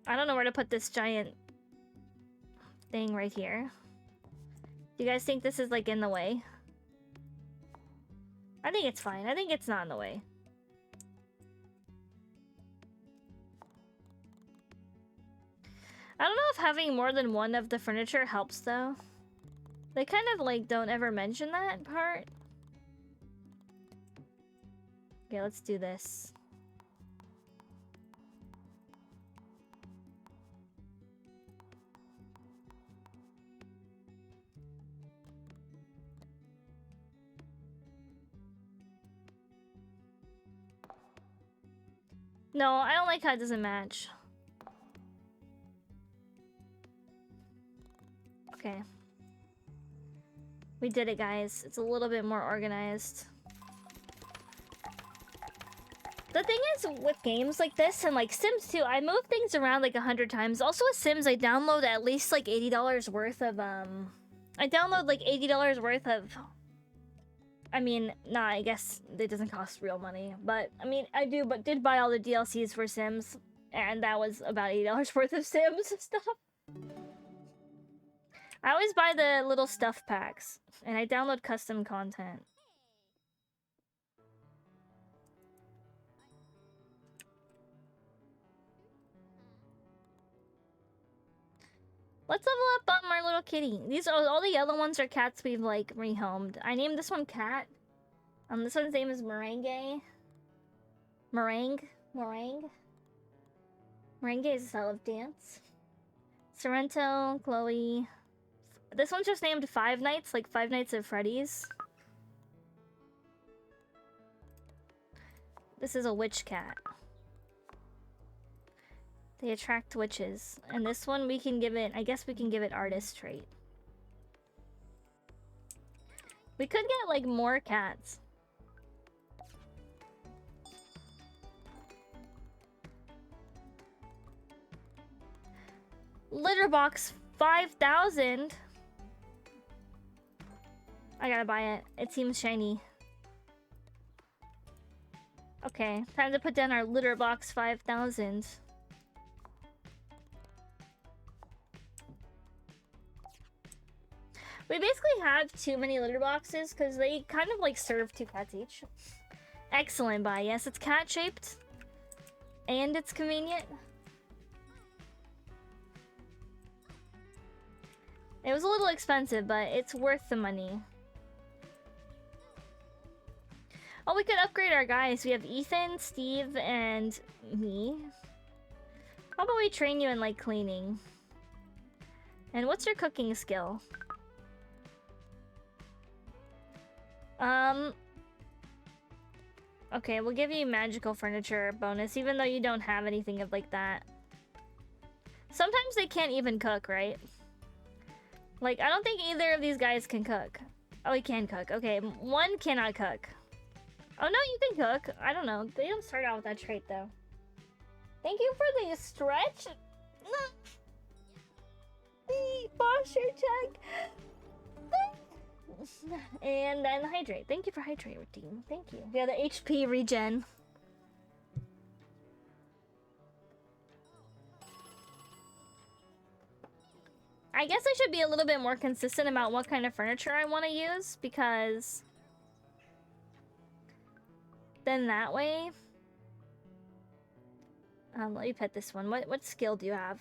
I don't know where to put this giant thing right here. Do you guys think this is like in the way? I think it's fine. I think it's not in the way. I don't know if having more than one of the furniture helps though. They kind of like don't ever mention that part. Okay, let's do this. No, I don't like how it doesn't match. Okay. We did it, guys. It's a little bit more organized. The thing is, with games like this and like Sims 2, I move things around like 100 times. Also with Sims, I download at least like $80 worth of, I download like $80 worth of... I mean, nah, I guess it doesn't cost real money. But, I mean, I did buy all the DLCs for Sims. And that was about $80 worth of Sims stuff. I always buy the little stuff packs. And I download custom content. Let's level up our little kitty. These are all the yellow ones are cats we've like rehomed. I named this one Cat. This one's name is Meringue. Meringue. Meringue is a style of dance. Sorrento, Chloe. This one's just named Five Nights, like Five Nights at Freddy's. This is a witch cat. They attract witches. And this one we can give it, I guess we can give it artist trait. We could get like more cats. Litter box 5,000. I gotta buy it. It seems shiny. Okay, time to put down our litter box 5,000. We basically have too many litter boxes because they kind of like serve 2 cats each. Excellent buy. Yes, it's cat shaped. And it's convenient. It was a little expensive, but it's worth the money. Oh, we could upgrade our guys. We have Ethan, Steve, and me. How about we train you in like cleaning? And what's your cooking skill? Okay, we'll give you magical furniture bonus, even though you don't have anything of like that. Sometimes they can't even cook, right? Like, I don't think either of these guys can cook. Oh, he can cook. Okay, one cannot cook. Oh, no, you can cook. I don't know. They don't start out with that trait, though. Thank you for the stretch. The posture check. And then hydrate. Thank you for hydrate routine. Thank you. Yeah, the HP regen. I guess I should be a little bit more consistent about what kind of furniture I want to use, because then that way... let me pet this one. What skill do you have?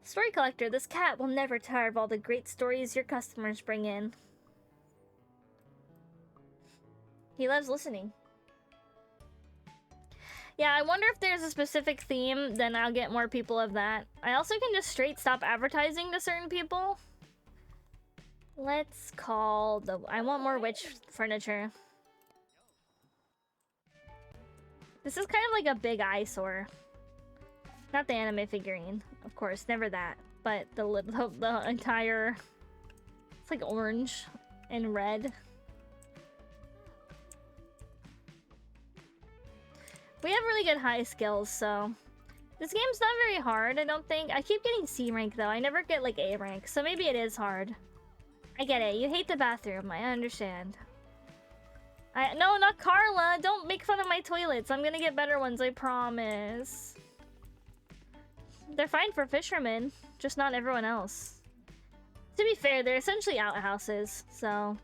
Story collector. This cat will never tire of all the great stories your customers bring in. He loves listening. Yeah, I wonder if there's a specific theme, then I'll get more people of that. I also can just straight stop advertising to certain people. Let's call the... I want more witch furniture. This is kind of like a big eyesore. Not the anime figurine, of course, never that. But the entire... It's like orange and red. We have really good high skills, so... This game's not very hard, I don't think. I keep getting C rank, though. I never get, like, A rank, so maybe it is hard. I get it. You hate the bathroom. I understand. No, not Carla! Don't make fun of my toilets. I'm gonna get better ones, I promise. They're fine for fishermen, just not everyone else. To be fair, they're essentially outhouses, so...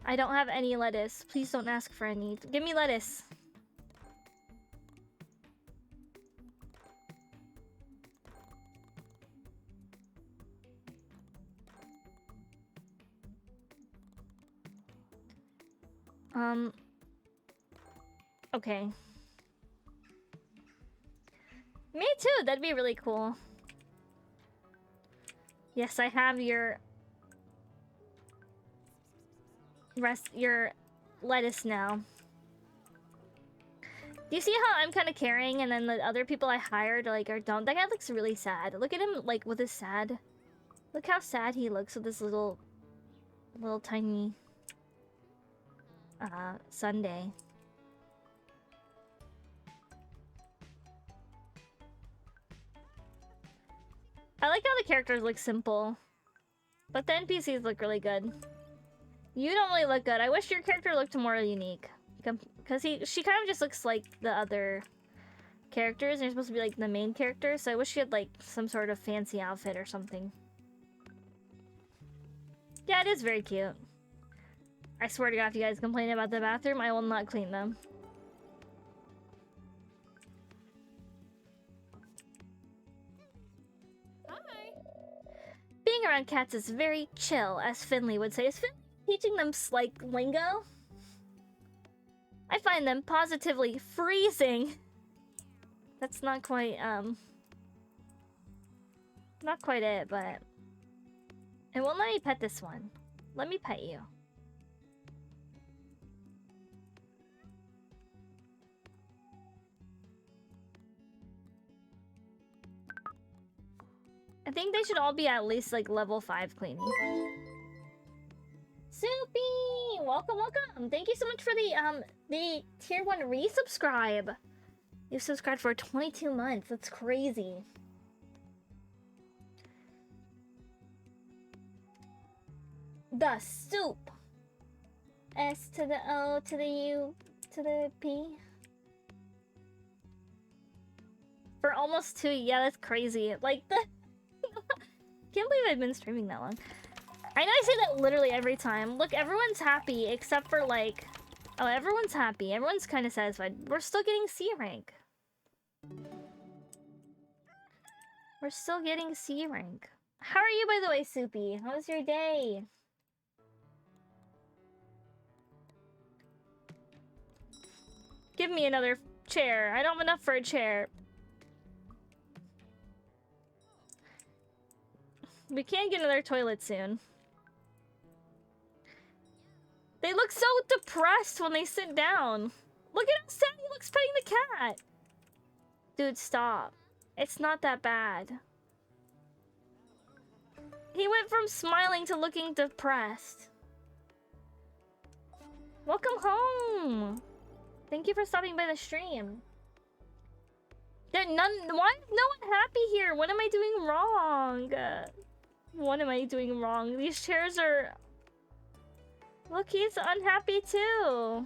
I don't have any lettuce. Please don't ask for any. Give me lettuce. Okay. Me too, that'd be really cool. Yes, I have your... your lettuce now. Do you see how I'm kind of caring and then the other people I hired like don't? That guy looks really sad. Look at him like with his sad... Look how sad he looks with this little tiny... Sunday. I like how the characters look simple, but the NPCs look really good. You don't really look good. I wish your character looked more unique, because she kind of just looks like the other characters, and you're supposed to be like the main character. So I wish she had like some sort of fancy outfit or something. Yeah, it is very cute. I swear to God, if you guys complain about the bathroom, I will not clean them. Hi. Being around cats is very chill, as Finley would say. Is Finley teaching them like lingo? I find them positively freezing. That's not quite it, but it won't let me pet this one. Let me pet you. I think they should all be at least like level 5 cleaning. Soupy! Welcome, welcome! Thank you so much for the tier 1 resubscribe. You've subscribed for 22 months. That's crazy. The soup. S to the O to the U to the P. For almost 2, yeah, that's crazy. Like the... Can't believe I've been streaming that long. I know I say that literally every time. Look, everyone's happy except for like... Oh, everyone's happy. Everyone's kind of satisfied. We're still getting C rank. We're still getting C rank. How are you, by the way, Soupy? How was your day? Give me another chair. I don't have enough for a chair. We can get another toilet soon. They look so depressed when they sit down. Look at how sad he looks petting the cat. Dude, stop. It's not that bad. He went from smiling to looking depressed. Welcome home. Thank you for stopping by the stream. Why is no one happy here? What am I doing wrong? What am I doing wrong? These chairs are... Look, he's unhappy too.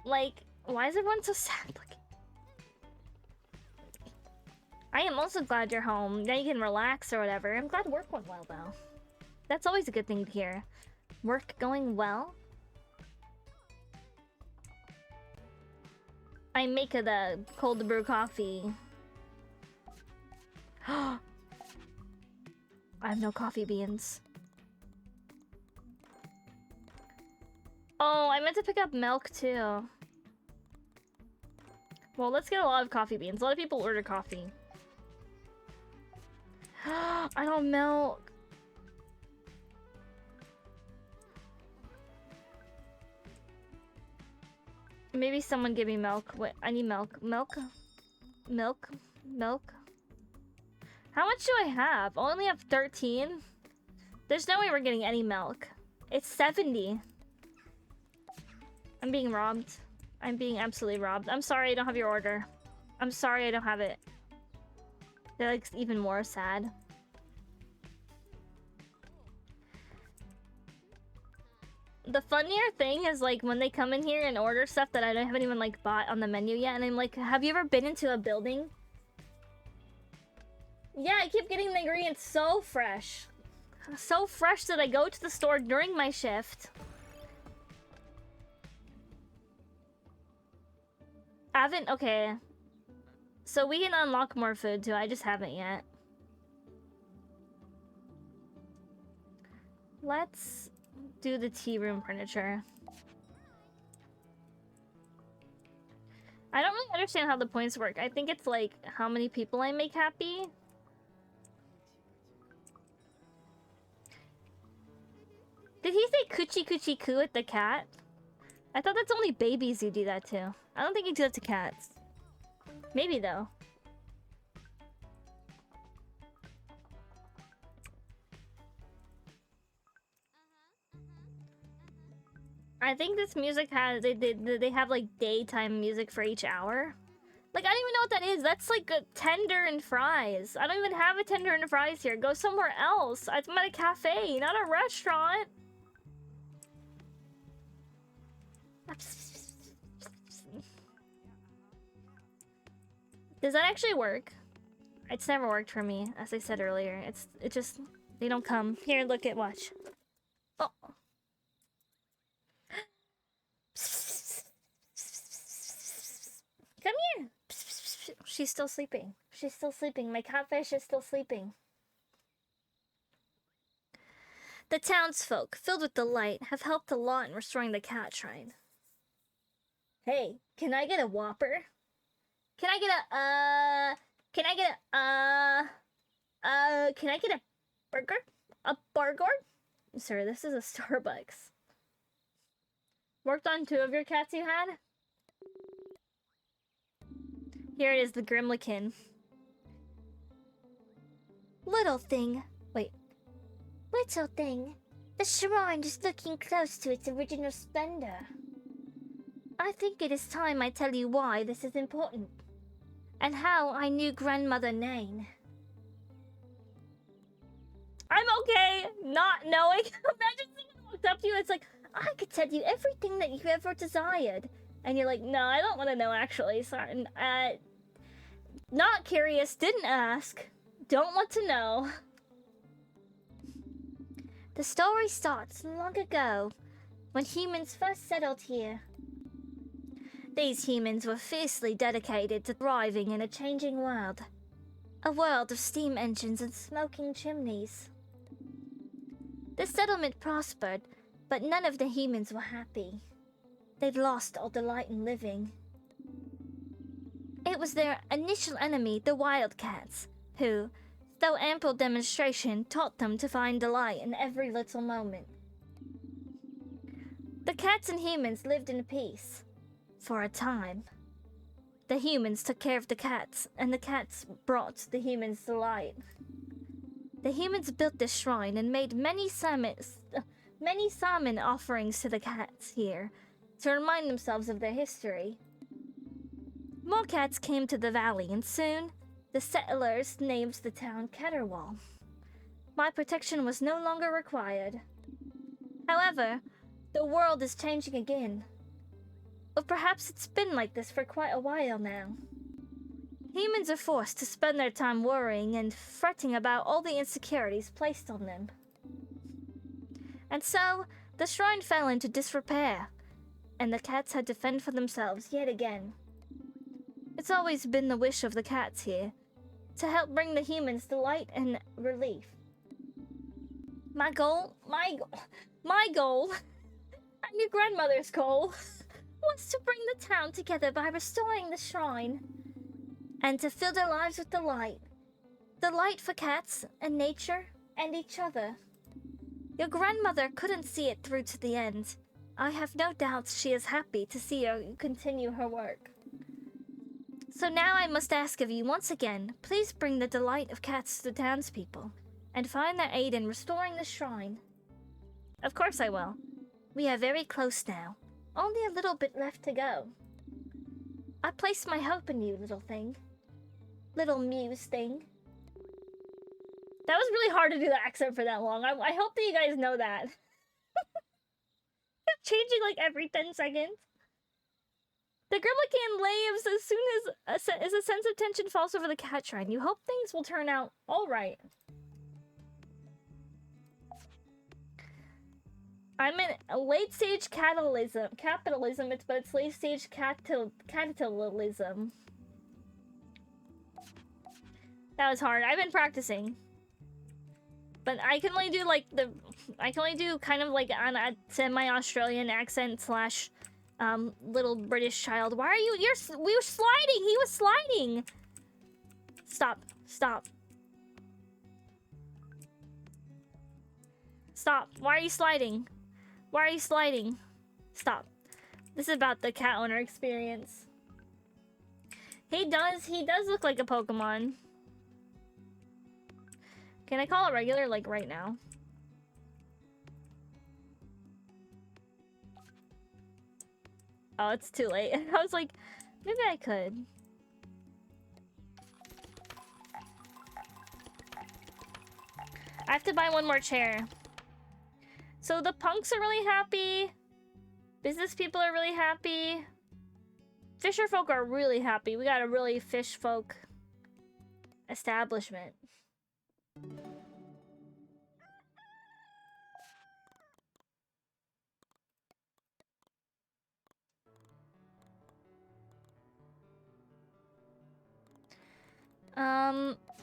Like, why is everyone so sad looking? I am also glad you're home. Now you can relax or whatever. I'm glad work went well, though. That's always a good thing to hear. Work going well? I make the cold brew coffee. I have no coffee beans. Oh, I meant to pick up milk too. Well, let's get a lot of coffee beans. A lot of people order coffee. I don't milk. Maybe someone give me milk. Wait, I need milk. Milk? Milk? Milk? How much do I have? I only have 13. There's no way we're getting any milk. It's 70. I'm being robbed. I'm being absolutely robbed. I'm sorry I don't have your order. I'm sorry I don't have it. They're like even more sad. The funnier thing is like when they come in here and order stuff that I haven't even like bought on the menu yet, and I'm like, have you ever been into a building? Yeah, I keep getting the ingredients so fresh. So fresh that I go to the store during my shift. Haven't? Okay. So we can unlock more food too, I just haven't yet. Let's do the tea room furniture. I don't really understand how the points work. I think it's like how many people I make happy. Did he say coochie coochie coo at the cat? I thought that's only babies who do that to. I don't think you do that to cats. Maybe though. I think this music has they have like daytime music for each hour. Like I don't even know what that is. That's like a tender and fries. I don't even have a tender and fries here. Go somewhere else. I'm at a cafe, not a restaurant. Does that actually work? It's never worked for me, as I said earlier. It just they don't come. Here, look at watch. Oh. Come here. She's still sleeping. She's still sleeping. My catfish is still sleeping. The townsfolk, filled with delight, have helped a lot in restoring the cat shrine. Hey, can I get a Whopper? Can I get a, can I get a, can I get a burger? A burger? Sir, this is a Starbucks. Worked on 2 of your cats you had? Here it is, the Grimlikin. Little thing. Wait. Little thing. The shrine is looking close to its original splendor. I think it is time I tell you why this is important. And how I knew Grandmother Nain. I'm okay not knowing. Imagine someone walked up to you and it's like, I could tell you everything that you've ever desired. And you're like, no, I don't want to know actually. Sorry. Not curious, didn't ask. Don't want to know. The story starts long ago, when humans first settled here. These humans were fiercely dedicated to thriving in a changing world. A world of steam engines and smoking chimneys. The settlement prospered, But none of the humans were happy. They'd lost all delight in living. It was their initial enemy, the wildcats, who, though ample demonstration, taught them to find delight in every little moment. The cats and humans lived in peace. For a time. The humans took care of the cats, and the cats brought the humans delight. The humans built this shrine and made many salmon offerings to the cats here to remind themselves of their history. More cats came to the valley, and soon the settlers named the town Caterwall. My protection was no longer required. However, the world is changing again. Or perhaps it's been like this for quite a while now. Humans are forced to spend their time worrying and fretting about all the insecurities placed on them. And so, the shrine fell into disrepair, and the cats had to fend for themselves yet again. It's always been the wish of the cats here, to help bring the humans delight and relief. My goal, and your grandmother's goal, was to bring the town together by restoring the shrine, and to fill their lives with delight. Delight for cats, and nature, and each other. Your grandmother couldn't see it through to the end. I have no doubts she is happy to see you continue her work. So now I must ask of you once again, please bring the delight of cats to the townspeople, and find their aid in restoring the shrine. Of course I will. We are very close now. Only a little bit left to go. I place my hope in you, little thing. Little muse thing. That was really hard to do the accent for that long. I hope that you guys know that. Changing like every 10 seconds. The Grimlicane leaves as soon as a sense of tension falls over the cat shrine. You hope things will turn out alright. I'm in a late stage capitalism, but it's late stage capitalism. That was hard. I've been practicing. But I can only do like kind of like on a semi-Australian accent slash little British child. Why are you? We were sliding. He was sliding. Stop. Why are you sliding? Stop. This is about the cat owner experience. He does look like a Pokemon. Can I call it regular, like, right now? Oh, it's too late. I was like, maybe I could. I have to buy one more chair. So the punks are really happy. Business people are really happy. Fisher folk are really happy. We got a really fish folk establishment.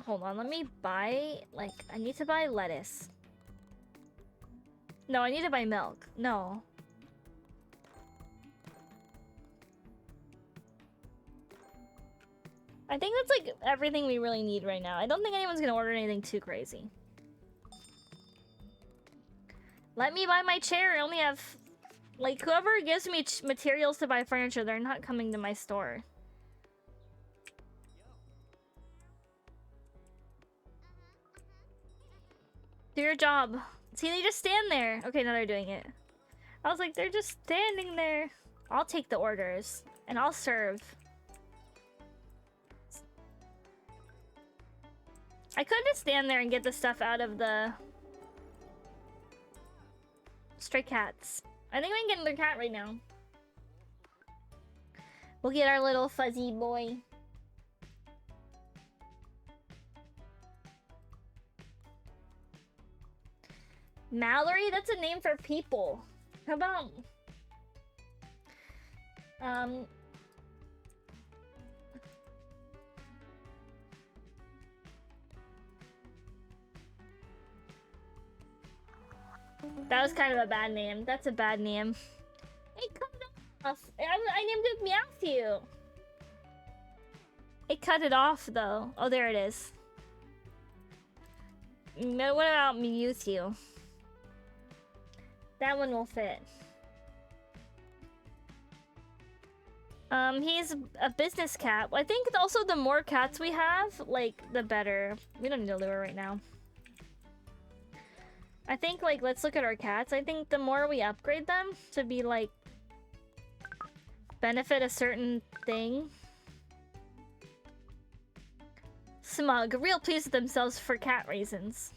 Hold on, let me buy, like, I need to buy lettuce. No, I need to buy milk. No. I think that's, like, everything we really need right now. I don't think anyone's gonna order anything too crazy. Let me buy my chair. I only have... Like, whoever gives me materials to buy furniture, they're not coming to my store. Do your job. See, they just stand there. Okay, now they're doing it. I was like, they're just standing there. I'll take the orders. And I'll serve. I could just stand there and get the stuff out of the... stray cats. I think we can get another cat right now. We'll get our little fuzzy boy. Mallory? That's a name for people. How about... That was kind of a bad name. That's a bad name. It cut it off. I named it Meowthew. It cut it off though. Oh, there it is. No, what about Mewtwo? That one will fit. He's a business cat. I think also the more cats we have, like, the better. We don't need a lure right now. I think, like, let's look at our cats. I think the more we upgrade them to be, like, benefit a certain thing. Smug, real pleased with themselves for cat reasons.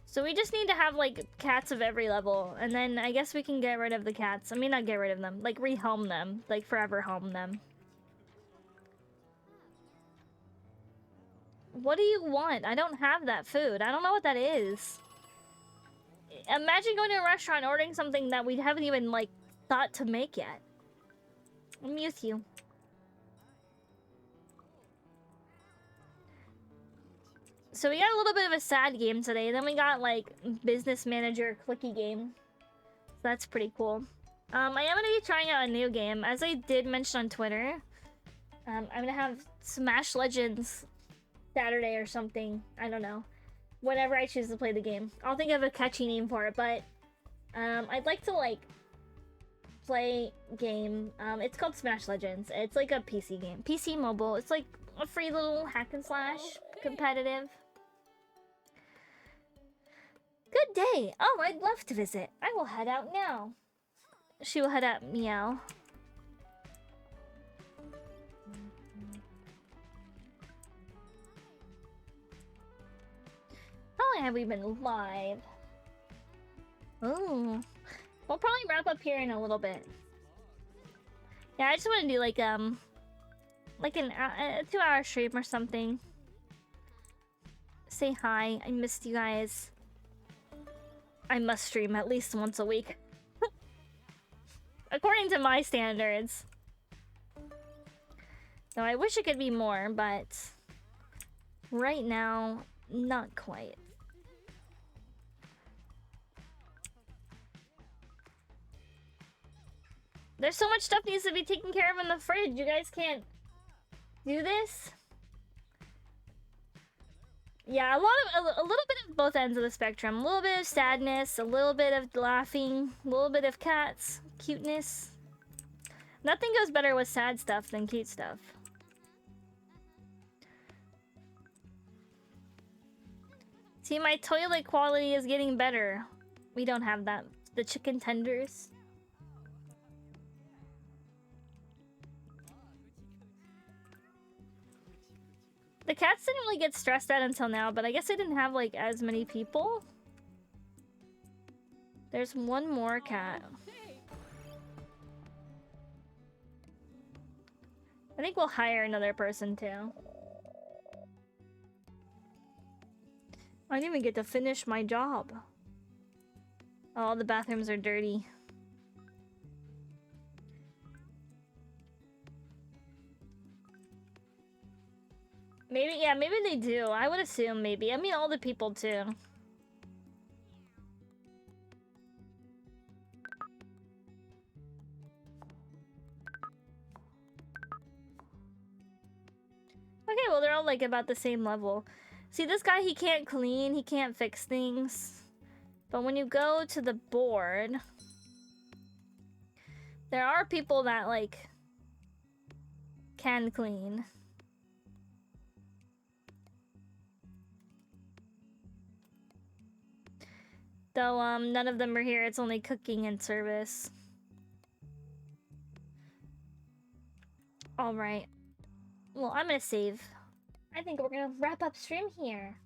So we just need to have, like, cats of every level, and then I guess we can get rid of the cats. I mean, not get rid of them, like, rehome them, like, forever home them. What do you want? I don't have that food. I don't know what that is. Imagine going to a restaurant ordering something that we haven't even, like, thought to make yet. I'm with you. So we got a little bit of a sad game today. Then we got, like, business manager clicky game. So that's pretty cool. I am going to be trying out a new game. As I did mention on Twitter, I'm going to have Smash Legends Saturday or something. I don't know. Whenever I choose to play the game. I'll think of a catchy name for it, but I'd like to, like, play game. It's called Smash Legends. It's like a PC game. PC mobile. It's like a free little hack and slash competitive. Good day. Oh, I'd love to visit. I will head out now. She will head out, meow. How long have we been live? Ooh. We'll probably wrap up here in a little bit. Yeah, I just want to do like a 2-hour stream or something. Say hi. I missed you guys. I must stream at least once a week. According to my standards. So I wish it could be more, but right now, not quite. There's so much stuff needs to be taken care of in the fridge. You guys can't do this? Yeah, a little bit of both ends of the spectrum. A little bit of sadness, a little bit of laughing, a little bit of cats, cuteness. Nothing goes better with sad stuff than cute stuff. See, my toilet quality is getting better. We don't have that. The chicken tenders. The cats didn't really get stressed out until now, but I guess I didn't have, like, as many people. There's one more cat. I think we'll hire another person, too. I didn't even get to finish my job. All the bathrooms are dirty. Maybe, yeah, maybe they do. I would assume maybe. I mean, all the people too. Okay, well, they're all like about the same level. See, this guy, he can't clean, he can't fix things. But when you go to the board, there are people that, like, can clean. Though, none of them are here. It's only cooking and service. Alright. Well, I'm gonna save. I think we're gonna wrap up stream here.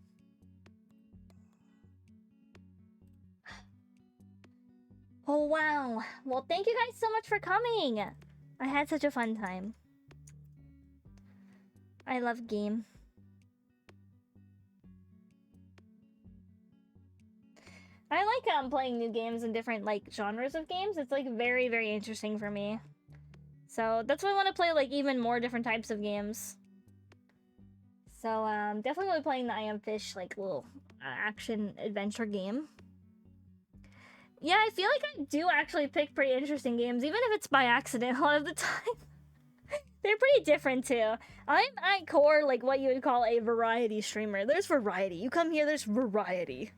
Oh, wow. Well, thank you guys so much for coming. I had such a fun time. I love game. I like playing new games and different like genres of games. It's like very, very interesting for me. So that's why I want to play like even more different types of games. So definitely will be playing the I Am Fish like little action adventure game. Yeah, I feel like I do actually pick pretty interesting games, even if it's by accident a lot of the time. They're pretty different too. I'm at core like what you would call a variety streamer. There's variety. You come here, there's variety.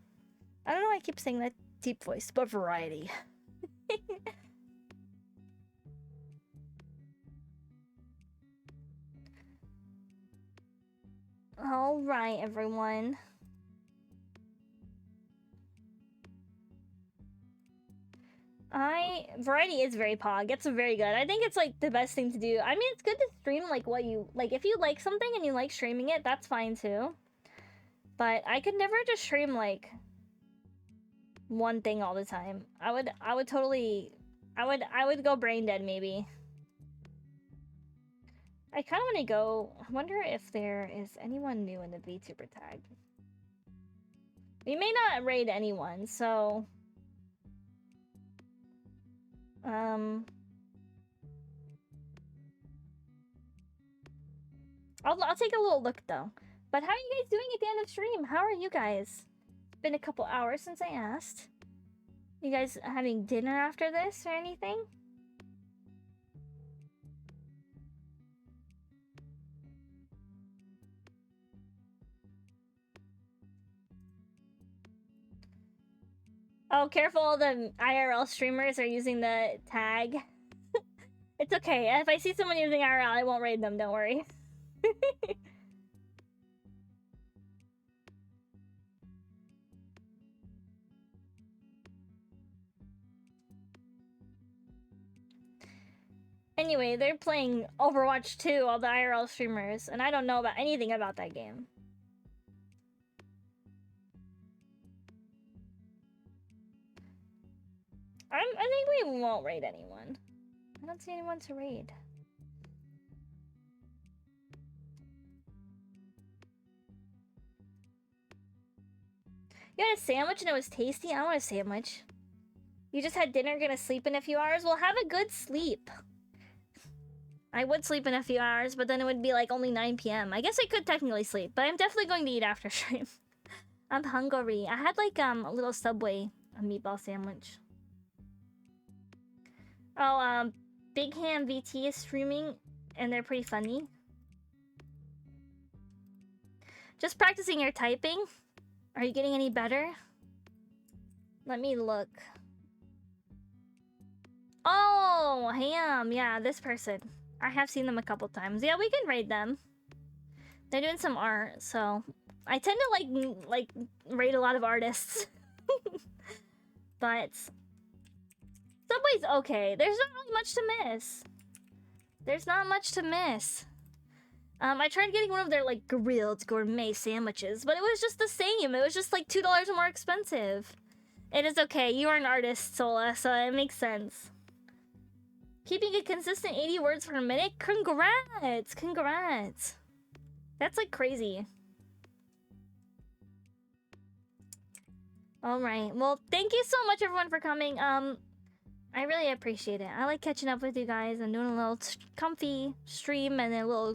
I don't know why I keep saying that deep voice, but variety. All right, everyone. Variety is very pog. It's very good. I think it's like the best thing to do. I mean, it's good to stream like what you like. If you like something and you like streaming it, that's fine too. But I could never just stream like one thing all the time. I would totally I would go brain dead maybe. I kind of want to go. I wonder if there is anyone new in the VTuber tag. We may not raid anyone, so I'll take a little look though. But how are you guys doing at the end of stream? How are you guys? It's been a couple hours since I asked. You guys having dinner after this or anything? Oh, careful, the IRL streamers are using the tag. It's okay. If I see someone using IRL, I won't raid them, don't worry. Anyway, they're playing Overwatch 2, all the IRL streamers, and I don't know about anything about that game. I think we won't raid anyone. I don't see anyone to raid. You had a sandwich and it was tasty? I want a sandwich. You just had dinner, gonna sleep in a few hours? Well, have a good sleep. I would sleep in a few hours, but then it would be like only 9 p.m. I guess I could technically sleep, but I'm definitely going to eat after stream. I'm hungry. I had like a little Subway meatball sandwich. Oh, Big Ham VT is streaming, and they're pretty funny. Just practicing your typing. Are you getting any better? Let me look. Oh, Ham. Yeah, this person. I have seen them a couple times. Yeah, we can raid them. They're doing some art, so I tend to like raid a lot of artists. But Subway's okay. There's not really much to miss. There's not much to miss. I tried getting one of their like grilled gourmet sandwiches, but it was just the same. It was just like $2 more expensive. It is okay. You are an artist, Sola, so it makes sense. Keeping a consistent 80 words per minute? Congrats! Congrats! That's like crazy. Alright, well, thank you so much everyone for coming. I really appreciate it. I like catching up with you guys and doing a little comfy stream and a little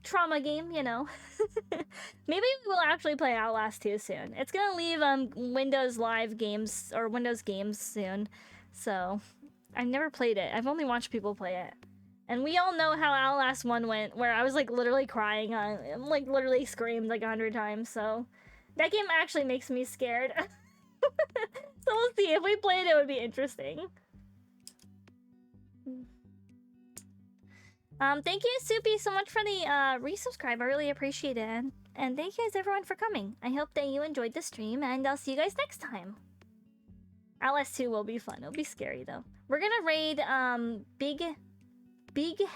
trauma game, you know. Maybe we'll actually play Outlast 2 soon. It's gonna leave Windows Live games or Windows games soon, so I've never played it. I've only watched people play it. And we all know how Outlast 1 went, where I was like literally crying, like literally screamed like 100 times, so that game actually makes me scared. So we'll see. If we played it, would be interesting. Thank you, Soupy, so much for the resubscribe. I really appreciate it. And thank you guys everyone for coming. I hope that you enjoyed the stream, and I'll see you guys next time. Outlast 2 will be fun. It'll be scary though. We're gonna raid Big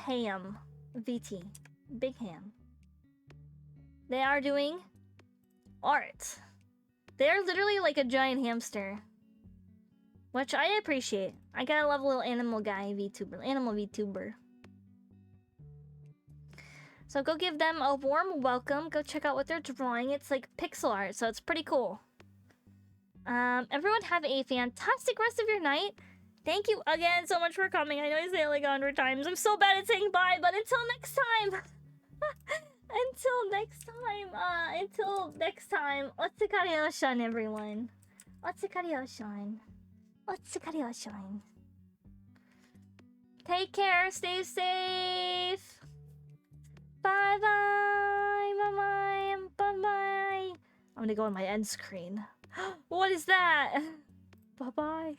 Ham VT. Big Ham. They are doing art. They're literally like a giant hamster, which I appreciate. I gotta love a little animal guy VTuber, animal VTuber. So go give them a warm welcome. Go check out what they're drawing. It's like pixel art, so it's pretty cool. Everyone have a fantastic rest of your night. Thank you again so much for coming. I know I say it like 100 times. I'm so bad at saying bye, but until next time. Until next time, Otsukareoshan, everyone. Otsukareoshan. Otsukareoshan. Take care, stay safe. Bye bye. Bye bye. Bye bye. I'm gonna go on my end screen. What is that? Bye bye.